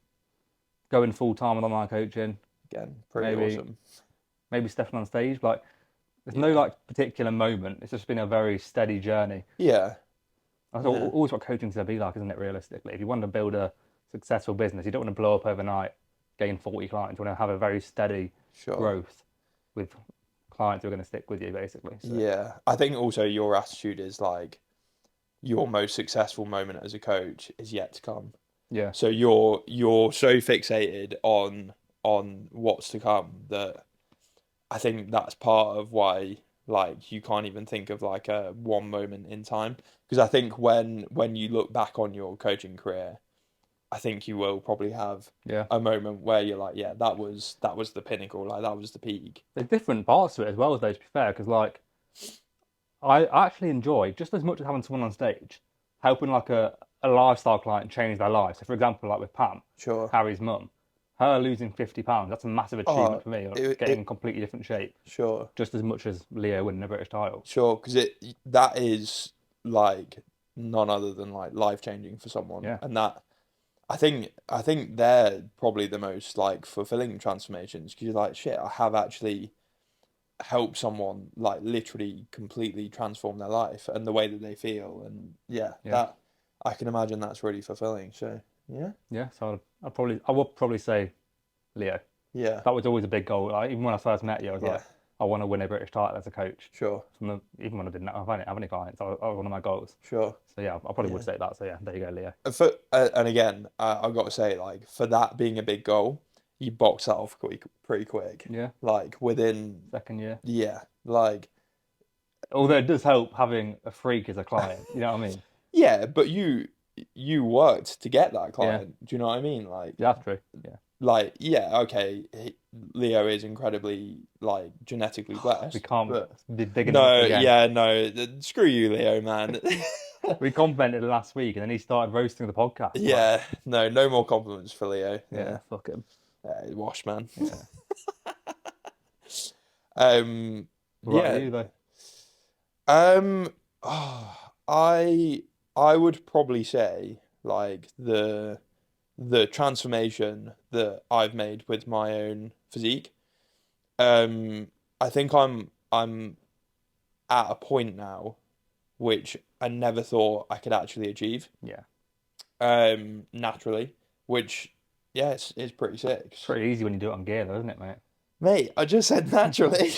[SPEAKER 2] going full time with online coaching.
[SPEAKER 1] Again, pretty
[SPEAKER 2] Maybe
[SPEAKER 1] awesome.
[SPEAKER 2] stepping on stage. Like there's no
[SPEAKER 1] Yeah.
[SPEAKER 2] like particular moment. It's just been a very steady journey.
[SPEAKER 1] Yeah.
[SPEAKER 2] That's
[SPEAKER 1] Yeah.
[SPEAKER 2] always what coaching's gonna be like, isn't it? Realistically, if you want to build a successful business, you don't want to blow up overnight, gain 40 clients. You want to have a very steady
[SPEAKER 1] Sure.
[SPEAKER 2] growth with clients who are going to stick with you, basically. So
[SPEAKER 1] Yeah. I think also your attitude is like your most successful moment as a coach is yet to come.
[SPEAKER 2] yeah,
[SPEAKER 1] So you're so fixated on what's to come that I think that's part of why like you can't even think of like a one moment in time. Because I think when you look back on your coaching career, I think you will probably have
[SPEAKER 2] yeah.
[SPEAKER 1] a moment where you're like, yeah, that was the pinnacle, like that was the peak.
[SPEAKER 2] There's different parts to it as well, though. To be fair, because like I actually enjoy just as much as having someone on stage helping like a lifestyle client change their life. So, for example, like with Pam,
[SPEAKER 1] Sure.
[SPEAKER 2] Harry's mum, her losing 50 pounds, that's a massive achievement
[SPEAKER 1] Oh,
[SPEAKER 2] for me. Like,
[SPEAKER 1] it
[SPEAKER 2] getting in
[SPEAKER 1] it
[SPEAKER 2] completely different shape,
[SPEAKER 1] sure.
[SPEAKER 2] just as much as Leo winning a British title.
[SPEAKER 1] Sure, because that is like none other than like life changing for someone,
[SPEAKER 2] Yeah,
[SPEAKER 1] and that I think they're probably the most like fulfilling transformations because you're like shit. I have actually helped someone like literally completely transform their life and the way that they feel, and yeah,
[SPEAKER 2] yeah,
[SPEAKER 1] that I can imagine that's really fulfilling. So yeah,
[SPEAKER 2] yeah. So I would probably say Leo.
[SPEAKER 1] yeah,
[SPEAKER 2] That was always a big goal. Like, even when I first met you, I was
[SPEAKER 1] yeah,
[SPEAKER 2] like, I want to win a British title as a coach.
[SPEAKER 1] sure,
[SPEAKER 2] Even when I didn't have any clients, that was one of my goals.
[SPEAKER 1] sure,
[SPEAKER 2] So yeah, I probably would
[SPEAKER 1] yeah.
[SPEAKER 2] say that. So yeah, there you go, Leo.
[SPEAKER 1] And again, I've got to say, like, for that being a big goal, you box that off pretty quick.
[SPEAKER 2] Yeah,
[SPEAKER 1] Like within,
[SPEAKER 2] second year.
[SPEAKER 1] yeah, like
[SPEAKER 2] Although it does help having a freak as a client. You know what I mean?
[SPEAKER 1] yeah, but you worked to get that
[SPEAKER 2] Yeah,
[SPEAKER 1] client. Do you know what I mean?
[SPEAKER 2] yeah, that's true. Yeah,
[SPEAKER 1] Yeah, okay, Leo is incredibly like genetically
[SPEAKER 2] we
[SPEAKER 1] blessed,
[SPEAKER 2] can't
[SPEAKER 1] but
[SPEAKER 2] be digging him up
[SPEAKER 1] no,
[SPEAKER 2] again.
[SPEAKER 1] yeah, no, screw you, Leo, man.
[SPEAKER 2] We complimented him last week, and then he started roasting the podcast. Like,
[SPEAKER 1] Yeah, no, no more compliments for Leo.
[SPEAKER 2] yeah,
[SPEAKER 1] Yeah,
[SPEAKER 2] fuck him.
[SPEAKER 1] wash man.
[SPEAKER 2] Yeah.
[SPEAKER 1] Um,
[SPEAKER 2] What about
[SPEAKER 1] yeah.
[SPEAKER 2] you though?
[SPEAKER 1] Oh, I would probably say like the transformation that I've made with my own physique. I think I'm at a point now which I never thought I could actually achieve.
[SPEAKER 2] Yeah,
[SPEAKER 1] Naturally, which yeah, it's pretty sick.
[SPEAKER 2] it's pretty easy when you do it on gear, though, isn't it, mate?
[SPEAKER 1] Mate, I just said naturally.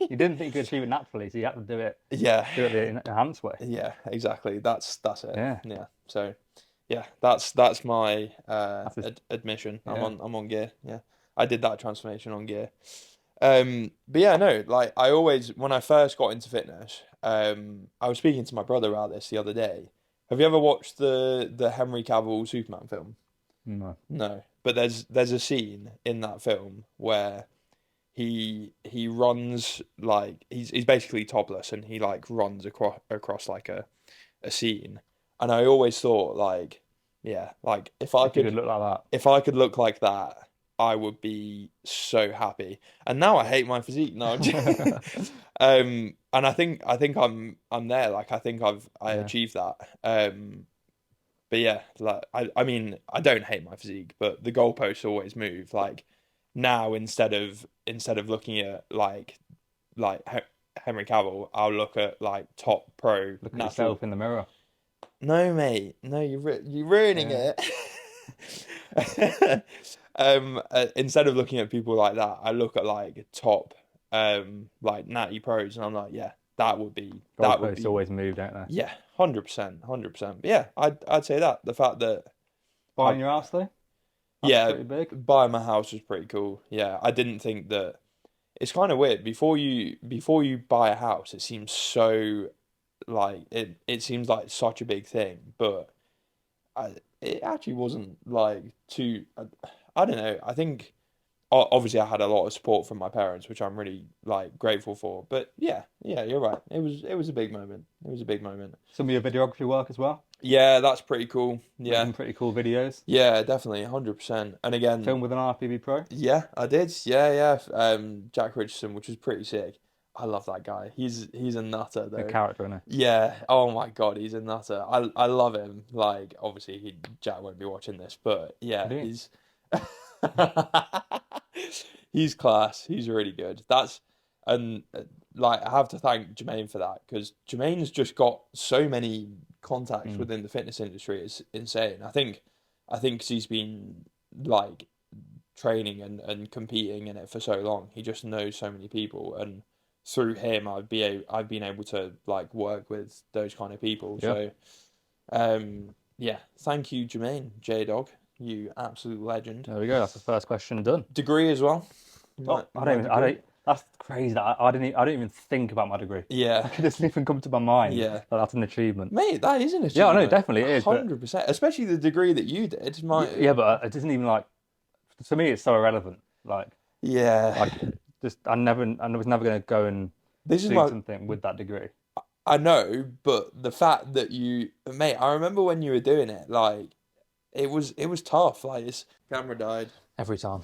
[SPEAKER 2] You didn't think you could achieve it naturally, so you had to
[SPEAKER 1] Yeah,
[SPEAKER 2] do it the enhanced way.
[SPEAKER 1] yeah, exactly. That's it.
[SPEAKER 2] Yeah,
[SPEAKER 1] Yeah. So, yeah, that's my
[SPEAKER 2] that's just,
[SPEAKER 1] admission.
[SPEAKER 2] yeah,
[SPEAKER 1] I'm on gear. Yeah, I did that transformation on gear. But yeah, no, like I always when I first got into fitness, I was speaking to my brother about this the other day. Have you ever watched the Henry Cavill Superman film?
[SPEAKER 2] no,
[SPEAKER 1] No, but there's a scene in that film where he runs like he's basically topless and he like runs across like a scene, and I always thought like yeah, like
[SPEAKER 2] if you could look like that.
[SPEAKER 1] if I could look like that, I would be so happy. And now I hate my physique. No, and I think I'm there. Like I
[SPEAKER 2] Yeah,
[SPEAKER 1] achieved that. But yeah, like I mean I don't hate my physique, but the goalposts always move. Like now instead of looking at Henry Cavill, I'll look at like top pro
[SPEAKER 2] look at
[SPEAKER 1] natural.
[SPEAKER 2] yourself in the mirror.
[SPEAKER 1] No, mate, no, you're ruining
[SPEAKER 2] Yeah,
[SPEAKER 1] it. Instead of looking at people like that, I look at like top like natty pros, and I'm like, yeah, that would
[SPEAKER 2] goalposts
[SPEAKER 1] be
[SPEAKER 2] always move, don't they?
[SPEAKER 1] yeah, 100%, 100%. But yeah, I'd say that the fact that
[SPEAKER 2] Buying your house though, that's
[SPEAKER 1] Yeah,
[SPEAKER 2] pretty big.
[SPEAKER 1] buying my house was pretty cool. Yeah, I didn't think that. It's kind of weird. Before you buy a house, it seems so like it seems like such a big thing, but it actually wasn't like too. I don't know. I think obviously I had a lot of support from my parents, which I'm really like grateful for. But yeah, you're right. It was a big moment. It was a big moment.
[SPEAKER 2] Some of your videography work as well,
[SPEAKER 1] Yeah, that's pretty cool.
[SPEAKER 2] making
[SPEAKER 1] Yeah,
[SPEAKER 2] pretty cool videos.
[SPEAKER 1] yeah, definitely, 100%. And again,
[SPEAKER 2] Film with an IFBB Pro.
[SPEAKER 1] yeah, I did. Yeah, yeah. Jack Richardson, which was pretty sick. I love that guy. He's a nutter
[SPEAKER 2] A
[SPEAKER 1] though.
[SPEAKER 2] character in it.
[SPEAKER 1] Yeah. Oh my God, he's a nutter. I love him. Like obviously Jack won't be watching this, but yeah,
[SPEAKER 2] Do you?
[SPEAKER 1] he's he's class. He's really good. And like I have to thank Jermaine for that because Jermaine's just got so many contacts
[SPEAKER 2] Mm.
[SPEAKER 1] within the fitness industry. It's insane. I think 'cause he's been like training and competing in it for so long. He just knows so many people, and through him, I've been able to like work with those kind of people.
[SPEAKER 2] Yeah.
[SPEAKER 1] So, yeah, thank you, Jermaine J Dog, you absolute legend.
[SPEAKER 2] There we go. That's the first question done.
[SPEAKER 1] Degree as well.
[SPEAKER 2] Oh,
[SPEAKER 1] My
[SPEAKER 2] I
[SPEAKER 1] degree.
[SPEAKER 2] don't. That's crazy. That I didn't. I didn't even think about my degree.
[SPEAKER 1] Yeah,
[SPEAKER 2] It doesn't even come to my mind
[SPEAKER 1] yeah,
[SPEAKER 2] that that's an achievement.
[SPEAKER 1] mate, that is an
[SPEAKER 2] Yeah, I know,
[SPEAKER 1] achievement.
[SPEAKER 2] definitely it is. But
[SPEAKER 1] 100%, especially the degree that you did.
[SPEAKER 2] yeah, but it doesn't even like. To me, it's so irrelevant.
[SPEAKER 1] Yeah,
[SPEAKER 2] Like, just I was never going to go and
[SPEAKER 1] this is
[SPEAKER 2] do
[SPEAKER 1] my
[SPEAKER 2] something with that degree.
[SPEAKER 1] I know, but the fact that mate, I remember when you were doing it, like it was tough. Like his camera died.
[SPEAKER 2] Every time.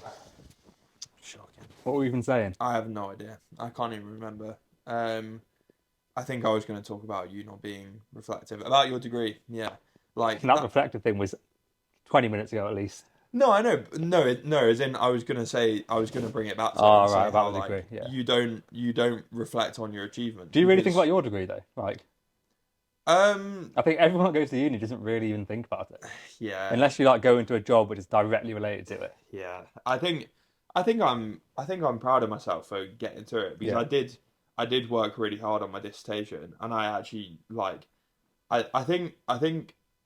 [SPEAKER 1] Shocking.
[SPEAKER 2] What were we even saying?
[SPEAKER 1] I have no idea. I can't even remember. I think I was going to talk about you not being reflective about your degree. Yeah, like
[SPEAKER 2] That
[SPEAKER 1] that.
[SPEAKER 2] reflective thing was 20 minutes ago at least.
[SPEAKER 1] No, I know. No, no. As in, I was going to bring it back to it
[SPEAKER 2] Oh,
[SPEAKER 1] and
[SPEAKER 2] right,
[SPEAKER 1] say how
[SPEAKER 2] about the degree.
[SPEAKER 1] like
[SPEAKER 2] Yeah.
[SPEAKER 1] you don't reflect on your achievements
[SPEAKER 2] Do you really think
[SPEAKER 1] because
[SPEAKER 2] about your degree though? Like,
[SPEAKER 1] um
[SPEAKER 2] I think everyone that goes to uni doesn't really even think about it.
[SPEAKER 1] yeah.
[SPEAKER 2] Unless you like go into a job which is directly related to it.
[SPEAKER 1] Yeah, I think I'm proud of myself for getting through it because
[SPEAKER 2] Yeah.
[SPEAKER 1] I did work really hard on my dissertation and I actually like I think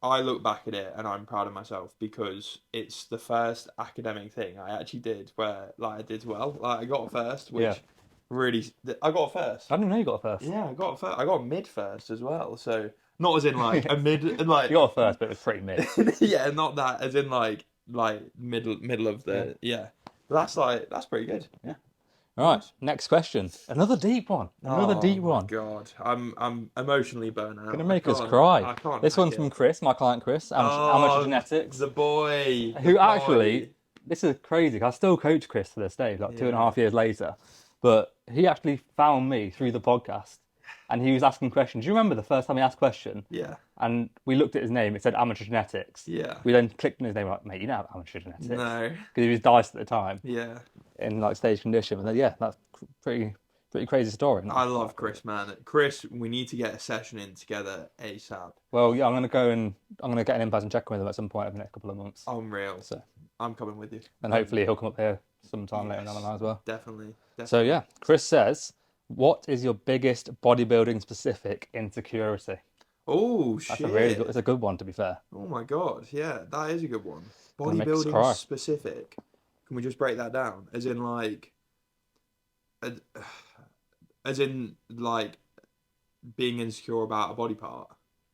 [SPEAKER 1] I look back at it and I'm proud of myself because it's the first academic thing I actually did where like I did well. Like I got a first,
[SPEAKER 2] Yeah.
[SPEAKER 1] which really I got a first.
[SPEAKER 2] I didn't know you got a first.
[SPEAKER 1] Yeah, I got a first. I got a mid first as well. So not as in like a mid like
[SPEAKER 2] You got a first, but it was pretty mid.
[SPEAKER 1] yeah, not that as in like middle of
[SPEAKER 2] Yeah.
[SPEAKER 1] the yeah. But that's pretty good.
[SPEAKER 2] Yeah. All right.
[SPEAKER 1] Nice.
[SPEAKER 2] Next question. Another deep one. Another
[SPEAKER 1] Oh
[SPEAKER 2] deep
[SPEAKER 1] my
[SPEAKER 2] one.
[SPEAKER 1] God, I'm emotionally burnt out.
[SPEAKER 2] Gonna
[SPEAKER 1] I
[SPEAKER 2] make us
[SPEAKER 1] can't
[SPEAKER 2] cry.
[SPEAKER 1] I can't
[SPEAKER 2] This
[SPEAKER 1] hack
[SPEAKER 2] one's from
[SPEAKER 1] it.
[SPEAKER 2] Chris, my client Chris, amateur
[SPEAKER 1] Oh,
[SPEAKER 2] genetics,
[SPEAKER 1] the boy, the
[SPEAKER 2] who
[SPEAKER 1] boy.
[SPEAKER 2] actually, this is crazy. I still coach Chris to this day, like two and a
[SPEAKER 1] Yeah,
[SPEAKER 2] half years later. But he actually found me through the podcast, and he was asking questions. Do you remember the first time he asked a question?
[SPEAKER 1] yeah,
[SPEAKER 2] And we looked at his name. It said amateur genetics.
[SPEAKER 1] yeah.
[SPEAKER 2] We then clicked on his name, like, mate, you know amateur genetics,
[SPEAKER 1] No,
[SPEAKER 2] because he was diced at the time
[SPEAKER 1] yeah.
[SPEAKER 2] in like stage condition. And then yeah, that's pretty crazy story. Isn't it?
[SPEAKER 1] I love Chris, man. Chris, we need to get a session in together ASAP.
[SPEAKER 2] Well, yeah, I'm gonna get an in-person check with him at some point over the next couple of months.
[SPEAKER 1] Unreal.
[SPEAKER 2] So,
[SPEAKER 1] I'm coming with you.
[SPEAKER 2] and hopefully he'll come up here sometime later down the
[SPEAKER 1] Yes,
[SPEAKER 2] line as well.
[SPEAKER 1] definitely,
[SPEAKER 2] So
[SPEAKER 1] definitely.
[SPEAKER 2] yeah, Chris says, "What is your biggest bodybuilding specific insecurity?"
[SPEAKER 1] Oh
[SPEAKER 2] That's a really good.
[SPEAKER 1] shit.
[SPEAKER 2] It's a good one to be fair.
[SPEAKER 1] Oh my God. Yeah, that is a good one.
[SPEAKER 2] Gonna make us
[SPEAKER 1] Bodybuilding
[SPEAKER 2] cry.
[SPEAKER 1] specific. Can we just break that down? Uh, as in like being insecure about a body part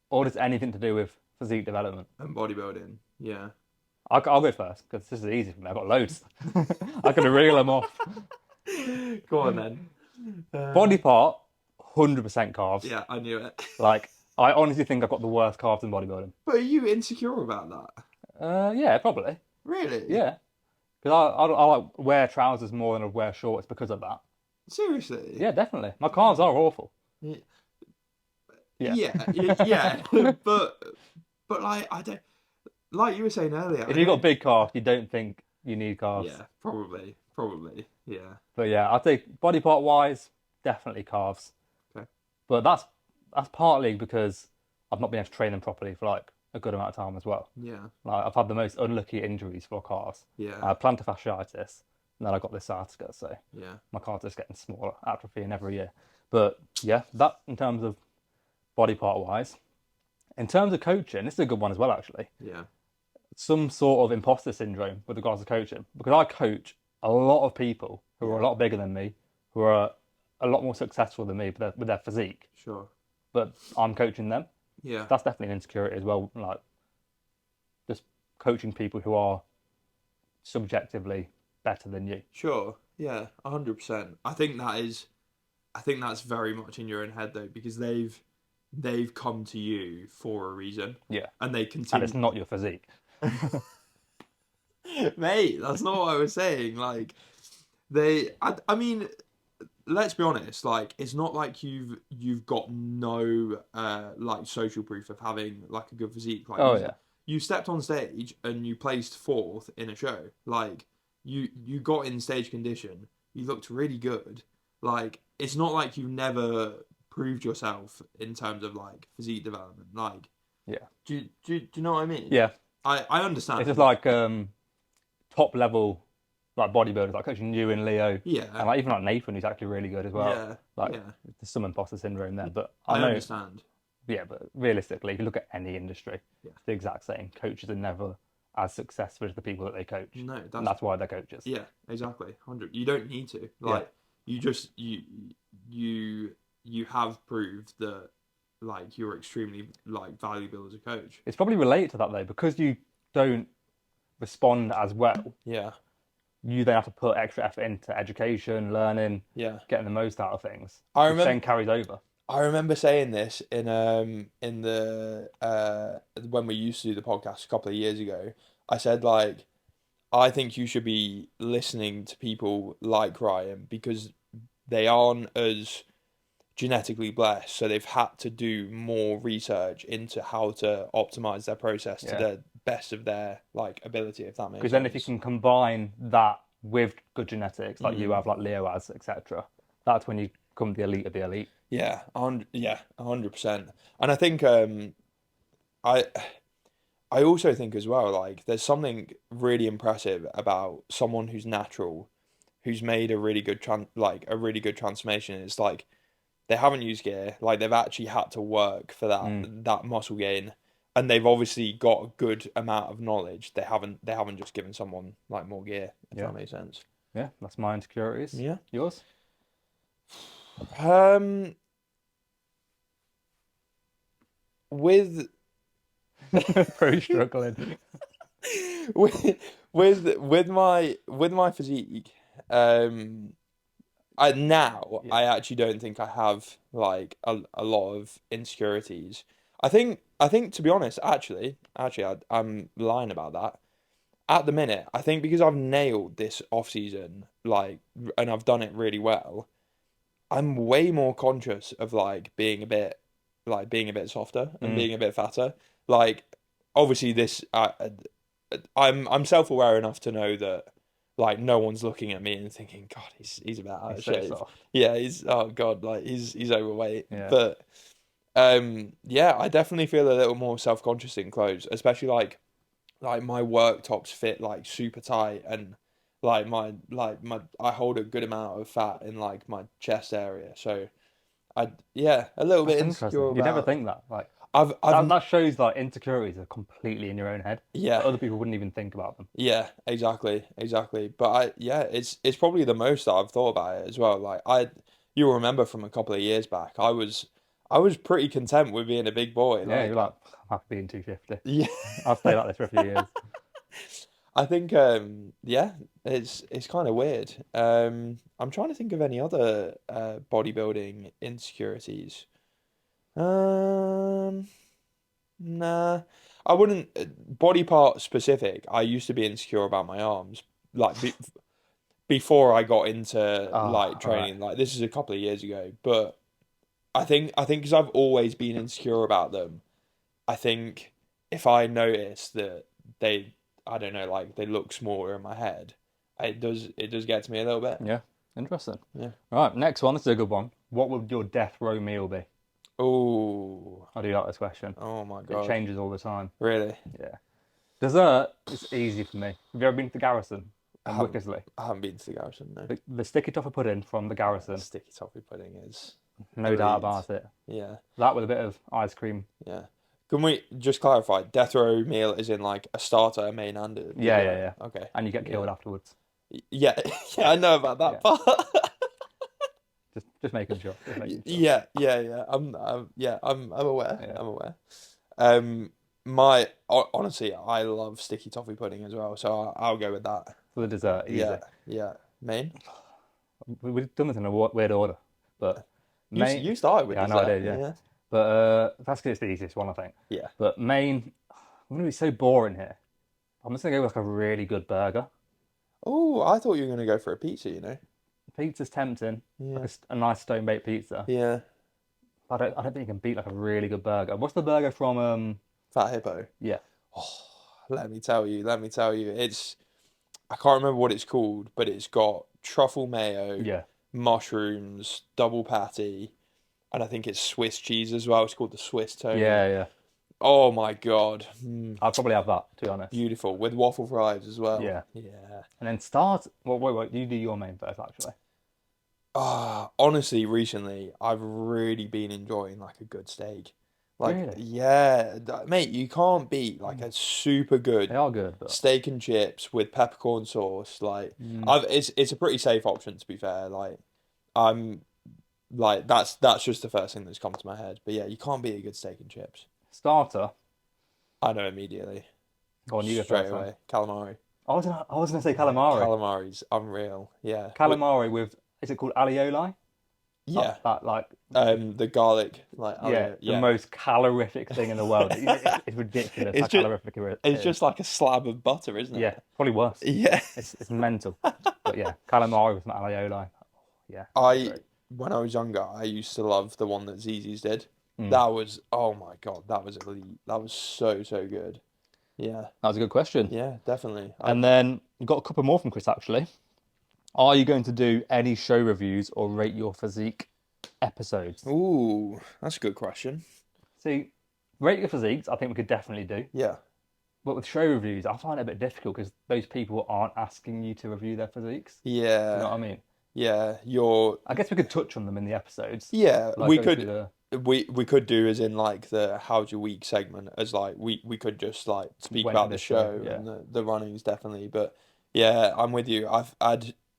[SPEAKER 2] Or just anything to do with physique development.
[SPEAKER 1] and bodybuilding. Yeah.
[SPEAKER 2] I'll go first because this is easy for me. I've got loads. I can reel them off.
[SPEAKER 1] Go on then.
[SPEAKER 2] Body part, 100% calves.
[SPEAKER 1] Yeah, I knew it.
[SPEAKER 2] Like I honestly think I've got the worst calves in bodybuilding.
[SPEAKER 1] But are you insecure about that?
[SPEAKER 2] Yeah, probably.
[SPEAKER 1] Really?
[SPEAKER 2] Yeah, because I like wear trousers more than I wear shorts because of that.
[SPEAKER 1] Seriously?
[SPEAKER 2] Yeah, definitely. My calves are awful.
[SPEAKER 1] Yeah.
[SPEAKER 2] Yeah.
[SPEAKER 1] Yeah. But like I don't like you were saying earlier.
[SPEAKER 2] If you've got big calves, you don't think you need calves.
[SPEAKER 1] Yeah, probably. Yeah.
[SPEAKER 2] But yeah, I'd say body part wise, definitely calves.
[SPEAKER 1] Okay.
[SPEAKER 2] But that's partly because I've not been able to train them properly for like a good amount of time as well.
[SPEAKER 1] Yeah.
[SPEAKER 2] Like I've had the most unlucky injuries for calves.
[SPEAKER 1] Yeah.
[SPEAKER 2] I had plantar fasciitis, and then I got this sciatica, so
[SPEAKER 1] Yeah.
[SPEAKER 2] my calves are just getting smaller, atrophying every year. But yeah, that in terms of body part wise. In terms of coaching, this is a good one as well, actually.
[SPEAKER 1] Yeah.
[SPEAKER 2] some sort of imposter syndrome with regards to coaching because I coach a lot of people who are
[SPEAKER 1] Yeah,
[SPEAKER 2] a lot bigger than me, who are a lot more successful than me with their physique,
[SPEAKER 1] sure.
[SPEAKER 2] but I'm coaching them.
[SPEAKER 1] Yeah,
[SPEAKER 2] That's definitely an insecurity as well. Like just coaching people who are subjectively better than you.
[SPEAKER 1] sure. Yeah, 100%. I think that's very much in your own head though, because they've come to you for a reason,
[SPEAKER 2] Yeah,
[SPEAKER 1] and they
[SPEAKER 2] and it's
[SPEAKER 1] continue.
[SPEAKER 2] not your physique.
[SPEAKER 1] Mate, that's not what I was saying. Like I mean, let's be honest. Like, it's not like you've got no like social proof of having like a good physique. Like
[SPEAKER 2] Oh yeah,
[SPEAKER 1] you stepped on stage and you placed fourth in a show. Like you got in stage condition. You looked really good. Like it's not like you've never proved yourself in terms of like physique development. Like
[SPEAKER 2] yeah,
[SPEAKER 1] do you know what I mean?
[SPEAKER 2] yeah.
[SPEAKER 1] I
[SPEAKER 2] It's just
[SPEAKER 1] understand.
[SPEAKER 2] like top level like bodybuilders, like coaching you and Leo,
[SPEAKER 1] Yeah,
[SPEAKER 2] and like even like Nathan, who's actually really good as well.
[SPEAKER 1] yeah,
[SPEAKER 2] Like
[SPEAKER 1] yeah.
[SPEAKER 2] there's some imposter syndrome there, but I
[SPEAKER 1] I
[SPEAKER 2] know,
[SPEAKER 1] understand.
[SPEAKER 2] yeah. But realistically, if you look at any industry,
[SPEAKER 1] Yeah.
[SPEAKER 2] it's the exact same. Coaches are never as successful as the people that they coach,
[SPEAKER 1] No,
[SPEAKER 2] and
[SPEAKER 1] that's
[SPEAKER 2] that's why they're coaches.
[SPEAKER 1] yeah, exactly. 100. You don't need to.
[SPEAKER 2] Yeah,
[SPEAKER 1] Like you just you you have proved that like you're extremely like valuable as a coach.
[SPEAKER 2] it's probably related to that though, because you don't respond as well.
[SPEAKER 1] Yeah.
[SPEAKER 2] You then have to put extra effort into education, learning,
[SPEAKER 1] Yeah.
[SPEAKER 2] getting the most out of things,
[SPEAKER 1] I
[SPEAKER 2] which then
[SPEAKER 1] remember
[SPEAKER 2] carries over.
[SPEAKER 1] I remember saying this in the when we used to do the podcast a couple of years ago. I said like I think you should be listening to people like Ryan because they aren't as genetically blessed, so they've had to do more research into how to optimize their process to
[SPEAKER 2] Yeah.
[SPEAKER 1] the best of their like ability, if that makes
[SPEAKER 2] Because then if you
[SPEAKER 1] sense.
[SPEAKER 2] can combine that with good genetics, like you
[SPEAKER 1] Mm.
[SPEAKER 2] have, like Leo has, etc., that's when you become the elite of the elite.
[SPEAKER 1] Yeah, yeah, 100%. And I think I I also think as well like there's something really impressive about someone who's natural, who's made a really good a really good transformation. It's like they haven't used gear, like they've actually had to work for
[SPEAKER 2] Mm.
[SPEAKER 1] that muscle gain, and they've obviously got a good amount of knowledge. They haven't just given someone like more gear, if
[SPEAKER 2] Yeah,
[SPEAKER 1] that makes sense.
[SPEAKER 2] yeah, that's my insecurities.
[SPEAKER 1] Yeah.
[SPEAKER 2] Yours?
[SPEAKER 1] Um, with
[SPEAKER 2] Pretty struggling.
[SPEAKER 1] with with my physique,
[SPEAKER 2] Yeah.
[SPEAKER 1] I actually don't think I have like a lot of insecurities. I think to be honest, I'm lying about that. At the minute, I think because I've nailed this off season, like, and I've done it really well, I'm way more conscious of like being a bit softer and
[SPEAKER 2] Mm.
[SPEAKER 1] being a bit fatter. Like, obviously, I'm self aware enough to know that like no one's looking at me and thinking, God, he's a bit out
[SPEAKER 2] It's
[SPEAKER 1] of
[SPEAKER 2] so
[SPEAKER 1] shape.
[SPEAKER 2] soft.
[SPEAKER 1] Yeah, he's oh God, like he's overweight.
[SPEAKER 2] Yeah.
[SPEAKER 1] But yeah, I definitely feel a little more self conscious in clothes, especially like my work tops fit like super tight and like my I hold a good amount of fat in like my chest area. So I yeah, a little bit
[SPEAKER 2] That's
[SPEAKER 1] insecure
[SPEAKER 2] interesting. You never
[SPEAKER 1] about
[SPEAKER 2] think that. Like
[SPEAKER 1] I've
[SPEAKER 2] that shows like insecurities are completely in your own head.
[SPEAKER 1] yeah,
[SPEAKER 2] Like other people wouldn't even think about them.
[SPEAKER 1] yeah, exactly. But I yeah, it's probably the most that I've thought about it as well. Like you'll remember from a couple of years back, I was pretty content with being a big boy.
[SPEAKER 2] Yeah,
[SPEAKER 1] Like
[SPEAKER 2] you're like, I'm happy being 250.
[SPEAKER 1] yeah,
[SPEAKER 2] I'll stay like this for a few years.
[SPEAKER 1] I think yeah, it's kind of weird. I'm trying to think of any other bodybuilding insecurities. Um, nah, I wouldn't body part specific. I used to be insecure about my arms, like before I got into like
[SPEAKER 2] Ah, all right.
[SPEAKER 1] training. Like this is a couple of years ago, but I think because I've always been insecure about them. I think if I notice that they, I don't know, like they look smaller in my head, it does get to me a little bit.
[SPEAKER 2] Yeah, interesting.
[SPEAKER 1] Yeah.
[SPEAKER 2] All right, next one. This is a good one. What would your death row meal be?
[SPEAKER 1] Oh,
[SPEAKER 2] I do like this question.
[SPEAKER 1] oh my
[SPEAKER 2] It
[SPEAKER 1] God.
[SPEAKER 2] changes all the time.
[SPEAKER 1] Really?
[SPEAKER 2] Yeah. Dessert is easy for me. Have you ever been to the Garrison
[SPEAKER 1] I
[SPEAKER 2] in
[SPEAKER 1] haven't
[SPEAKER 2] Wickersley?
[SPEAKER 1] I haven't been to the Garrison, no.
[SPEAKER 2] The sticky toffee pudding from the Garrison,
[SPEAKER 1] Sticky toffee pudding is
[SPEAKER 2] no doubt
[SPEAKER 1] elite.
[SPEAKER 2] about it.
[SPEAKER 1] Yeah,
[SPEAKER 2] That with a bit of ice cream.
[SPEAKER 1] yeah. Can we just clarify? Death row meal is in like a starter, a main, and a
[SPEAKER 2] Yeah, yeah,
[SPEAKER 1] dessert.
[SPEAKER 2] yeah.
[SPEAKER 1] Okay.
[SPEAKER 2] And you get killed
[SPEAKER 1] Yeah.
[SPEAKER 2] afterwards.
[SPEAKER 1] Yeah. Yeah. I know about that
[SPEAKER 2] Yeah.
[SPEAKER 1] part.
[SPEAKER 2] Just making sure. Just making sure.
[SPEAKER 1] Yeah. Yeah. Yeah. Yeah. I'm aware.
[SPEAKER 2] Yeah.
[SPEAKER 1] I'm aware. Honestly, I love sticky toffee pudding as well, so I'll go with that.
[SPEAKER 2] For the dessert,
[SPEAKER 1] Yeah.
[SPEAKER 2] easy.
[SPEAKER 1] Yeah. Main.
[SPEAKER 2] We've done this in a weird order, but main.
[SPEAKER 1] You started with
[SPEAKER 2] Yeah, I know I
[SPEAKER 1] dessert.
[SPEAKER 2] did. Yeah,
[SPEAKER 1] Yeah.
[SPEAKER 2] but that's 'cause it's the easiest one, I think.
[SPEAKER 1] Yeah.
[SPEAKER 2] But main, I'm gonna be so boring here. I'm just gonna go with like a really good burger.
[SPEAKER 1] Oh, I thought you were gonna go for a pizza.
[SPEAKER 2] Pizza's tempting, like
[SPEAKER 1] Yeah.
[SPEAKER 2] a nice stone baked pizza.
[SPEAKER 1] Yeah.
[SPEAKER 2] I don't think you can beat like a really good burger. What's the burger from?
[SPEAKER 1] Fat Hippo.
[SPEAKER 2] Yeah,
[SPEAKER 1] Oh, let me tell you. I can't remember what it's called, but it's got truffle mayo,
[SPEAKER 2] yeah,
[SPEAKER 1] mushrooms, double patty, and I think it's Swiss cheese as well. It's called the Swiss Tony.
[SPEAKER 2] yeah, yeah.
[SPEAKER 1] Oh my God.
[SPEAKER 2] I'd probably have that to be honest.
[SPEAKER 1] Beautiful. With waffle fries as well.
[SPEAKER 2] Yeah,
[SPEAKER 1] Yeah.
[SPEAKER 2] and then start. Well, wait. You do your main first, actually.
[SPEAKER 1] Honestly, recently I've really been enjoying like a good steak. Like,
[SPEAKER 2] Really?
[SPEAKER 1] yeah, mate, you can't beat like
[SPEAKER 2] Mm.
[SPEAKER 1] a super
[SPEAKER 2] They
[SPEAKER 1] good
[SPEAKER 2] are good, but
[SPEAKER 1] steak and chips with peppercorn sauce. Like,
[SPEAKER 2] mm,
[SPEAKER 1] it's a pretty safe option to be fair. Like, I'm like that's just the first thing that's come to my head. But yeah, you can't beat a good steak and chips.
[SPEAKER 2] starter.
[SPEAKER 1] I know immediately,
[SPEAKER 2] Go on, you go
[SPEAKER 1] straight
[SPEAKER 2] first, then.
[SPEAKER 1] away. Calamari.
[SPEAKER 2] I was gonna say
[SPEAKER 1] Yeah,
[SPEAKER 2] calamari.
[SPEAKER 1] calamari's unreal. Yeah.
[SPEAKER 2] Calamari with is it called alioli?
[SPEAKER 1] Yeah.
[SPEAKER 2] That like
[SPEAKER 1] The garlic, like,
[SPEAKER 2] yeah,
[SPEAKER 1] alio,
[SPEAKER 2] the
[SPEAKER 1] yeah.
[SPEAKER 2] most calorific thing in the world. It's ridiculous how
[SPEAKER 1] It's just
[SPEAKER 2] calorific it
[SPEAKER 1] it's
[SPEAKER 2] is.
[SPEAKER 1] just like a slab of butter, isn't
[SPEAKER 2] Yeah,
[SPEAKER 1] it?
[SPEAKER 2] probably worse.
[SPEAKER 1] Yeah.
[SPEAKER 2] It's mental. But yeah, calamari with some alioli. Yeah, that'd be
[SPEAKER 1] I
[SPEAKER 2] great.
[SPEAKER 1] When I was younger, I used to love the one that Zzz's did.
[SPEAKER 2] Mm.
[SPEAKER 1] That was oh my God, that was elite. That was so good. Yeah.
[SPEAKER 2] That was a good question.
[SPEAKER 1] Yeah, definitely.
[SPEAKER 2] And then we got a couple more from Chris actually. Are you going to do any show reviews or rate your physique episodes?
[SPEAKER 1] That's a good question.
[SPEAKER 2] See, rate your physiques, I think we could definitely do.
[SPEAKER 1] Yeah.
[SPEAKER 2] But with show reviews, I find it a bit difficult because those people aren't asking you to review their physiques. Do you know
[SPEAKER 1] Yeah.
[SPEAKER 2] what I mean?
[SPEAKER 1] Yeah. You're
[SPEAKER 2] I guess we could touch on them in the episodes,
[SPEAKER 1] yeah,
[SPEAKER 2] like go through the
[SPEAKER 1] we could do as in like the how's your week segment as like we could just like speak
[SPEAKER 2] went to
[SPEAKER 1] about the
[SPEAKER 2] this show.
[SPEAKER 1] show
[SPEAKER 2] Yeah,
[SPEAKER 1] and the runnings definitely. But yeah, I'm with you.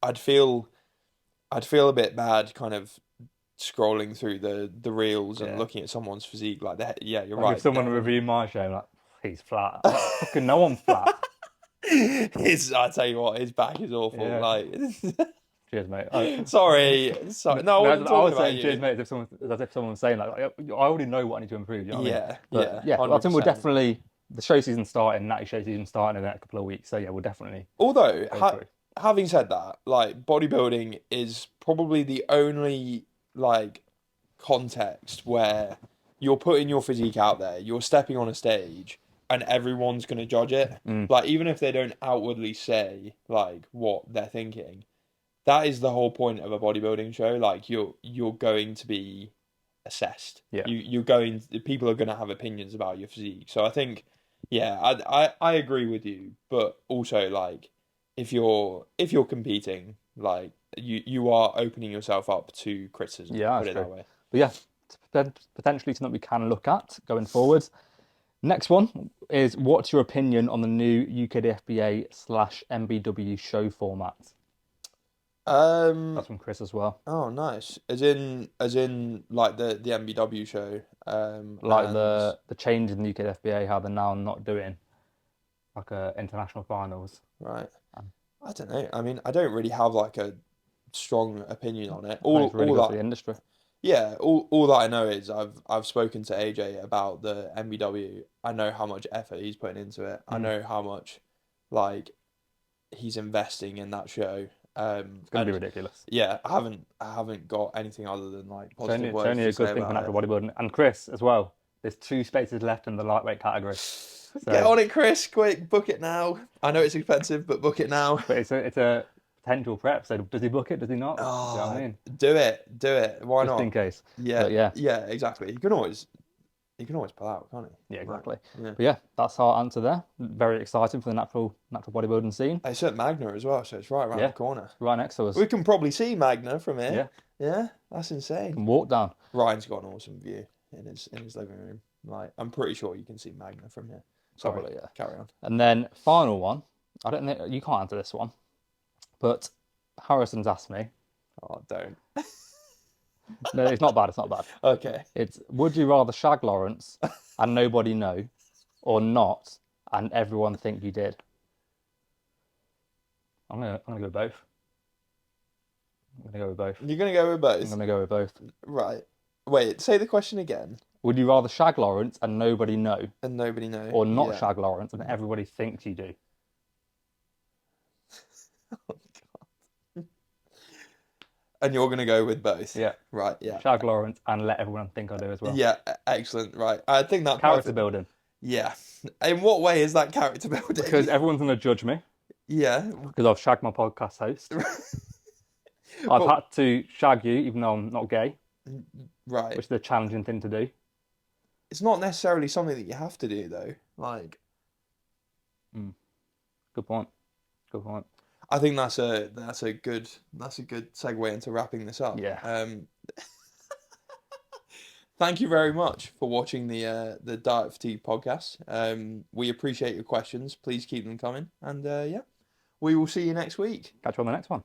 [SPEAKER 1] I'd feel a bit bad kind of scrolling through the reels and
[SPEAKER 2] yeah.
[SPEAKER 1] looking at someone's physique like that. Yeah, you're
[SPEAKER 2] Like if
[SPEAKER 1] right.
[SPEAKER 2] someone
[SPEAKER 1] Definitely.
[SPEAKER 2] reviewed my show, I'm like he's flat. I'm like, fucking no one flat.
[SPEAKER 1] I tell you what, his back is awful.
[SPEAKER 2] Yeah.
[SPEAKER 1] Like,
[SPEAKER 2] Cheers, mate.
[SPEAKER 1] sorry. No, I wasn't
[SPEAKER 2] I
[SPEAKER 1] talking
[SPEAKER 2] was
[SPEAKER 1] about
[SPEAKER 2] saying cheers,
[SPEAKER 1] you.
[SPEAKER 2] mate, as if someone was saying like I already know what I need to improve. You know what I mean?
[SPEAKER 1] Yeah,
[SPEAKER 2] But
[SPEAKER 1] yeah,
[SPEAKER 2] yeah, I think we'll
[SPEAKER 1] 100%.
[SPEAKER 2] definitely the show season starting, Natty show season starting in the next couple of weeks. So yeah, we'll definitely
[SPEAKER 1] Although,
[SPEAKER 2] go through.
[SPEAKER 1] having said that, like bodybuilding is probably the only like context where you're putting your physique out there, you're stepping on a stage, and everyone's gonna judge it.
[SPEAKER 2] Mm.
[SPEAKER 1] Like even if they don't outwardly say like what they're thinking, that is the whole point of a bodybuilding show. Like you're going to be assessed.
[SPEAKER 2] Yeah.
[SPEAKER 1] People are gonna have opinions about your physique. So I think, yeah, I agree with you, but also like if you're competing, like you are opening yourself up to criticism.
[SPEAKER 2] Yeah,
[SPEAKER 1] Put
[SPEAKER 2] that's
[SPEAKER 1] it
[SPEAKER 2] true.
[SPEAKER 1] that way.
[SPEAKER 2] But yeah, potentially something we can look at going forward. Next one is what's your opinion on the new UKDFBA/MBW show format?
[SPEAKER 1] Um.
[SPEAKER 2] That's from Chris as well.
[SPEAKER 1] Oh, nice. As in, like the MBW show.
[SPEAKER 2] Like
[SPEAKER 1] And
[SPEAKER 2] the change in the UKDFBA, how they're now not doing like international finals.
[SPEAKER 1] right.
[SPEAKER 2] Um,
[SPEAKER 1] I don't know. I mean, I don't really have like a strong opinion on it.
[SPEAKER 2] I think it's really
[SPEAKER 1] All
[SPEAKER 2] good for
[SPEAKER 1] that
[SPEAKER 2] the industry.
[SPEAKER 1] Yeah, all that I know is I've spoken to AJ about the MBW. I know how much effort he's putting into it. I
[SPEAKER 2] Mm.
[SPEAKER 1] know how much like he's investing in that show.
[SPEAKER 2] It's going to be
[SPEAKER 1] And
[SPEAKER 2] ridiculous.
[SPEAKER 1] yeah, I haven't got anything other than like positive
[SPEAKER 2] It's
[SPEAKER 1] words
[SPEAKER 2] only
[SPEAKER 1] to
[SPEAKER 2] a good
[SPEAKER 1] say
[SPEAKER 2] thing for
[SPEAKER 1] about
[SPEAKER 2] natural
[SPEAKER 1] it.
[SPEAKER 2] bodybuilding. And Chris as well. There's 2 spaces left in the lightweight category.
[SPEAKER 1] Get
[SPEAKER 2] So,
[SPEAKER 1] on it, Chris, quick, book it now. I know it's expensive, but book it now.
[SPEAKER 2] but it's a potential prep. So does he book it? Does he not? Do you know what I
[SPEAKER 1] Oh,
[SPEAKER 2] mean?
[SPEAKER 1] do it, do it. Why
[SPEAKER 2] Just in
[SPEAKER 1] not?
[SPEAKER 2] case.
[SPEAKER 1] Yeah,
[SPEAKER 2] But yeah,
[SPEAKER 1] yeah, exactly. You can always pull out, can't
[SPEAKER 2] yeah,
[SPEAKER 1] you? Like,
[SPEAKER 2] exactly.
[SPEAKER 1] yeah.
[SPEAKER 2] But yeah, that's our answer there. Very exciting for the natural bodybuilding scene.
[SPEAKER 1] It's at Magna as well, so it's right around
[SPEAKER 2] Yeah,
[SPEAKER 1] the corner.
[SPEAKER 2] right next to us.
[SPEAKER 1] We can probably see Magna from
[SPEAKER 2] Yeah,
[SPEAKER 1] here. Yeah, that's insane.
[SPEAKER 2] can walk down.
[SPEAKER 1] Ryan's got an awesome view in his living room. Like, I'm pretty sure you can see Magna from here. Sorry,
[SPEAKER 2] Probably, yeah.
[SPEAKER 1] carry on.
[SPEAKER 2] And then final one. I don't think you can't answer this one, but Harrison's asked me.
[SPEAKER 1] Oh, don't.
[SPEAKER 2] No, it's not bad. It's not bad.
[SPEAKER 1] Okay.
[SPEAKER 2] It's would you rather shag Lawrence and nobody know, or not and everyone think you did? I'm gonna go with both. I'm gonna go with both.
[SPEAKER 1] You're gonna go with
[SPEAKER 2] I'm
[SPEAKER 1] both,
[SPEAKER 2] gonna go with both.
[SPEAKER 1] right? Wait, say the question again,
[SPEAKER 2] Would you rather shag Lawrence and nobody know,
[SPEAKER 1] and nobody know.
[SPEAKER 2] or not
[SPEAKER 1] Yeah.
[SPEAKER 2] shag Lawrence and everybody thinks you do?
[SPEAKER 1] And you're gonna go with both.
[SPEAKER 2] Yeah.
[SPEAKER 1] Right. Yeah.
[SPEAKER 2] Shag Lawrence and let everyone think I do as well.
[SPEAKER 1] Yeah. Excellent. Right. I think that
[SPEAKER 2] Character
[SPEAKER 1] perfect.
[SPEAKER 2] building.
[SPEAKER 1] Yeah. In what way is that character building?
[SPEAKER 2] Because everyone's gonna judge me
[SPEAKER 1] Yeah.
[SPEAKER 2] because I've shagged my podcast host. I've
[SPEAKER 1] But
[SPEAKER 2] had to shag you even though I'm not gay,
[SPEAKER 1] right.
[SPEAKER 2] which is a challenging thing to do.
[SPEAKER 1] It's not necessarily something that you have to do though. Like,
[SPEAKER 2] Good point. Good point.
[SPEAKER 1] I think that's a good segue into wrapping this up.
[SPEAKER 2] Yeah.
[SPEAKER 1] Thank you very much for watching the Diet Fatigue podcast. We appreciate your questions. Please keep them coming, and yeah, we will see you next week.
[SPEAKER 2] Catch you on the next one.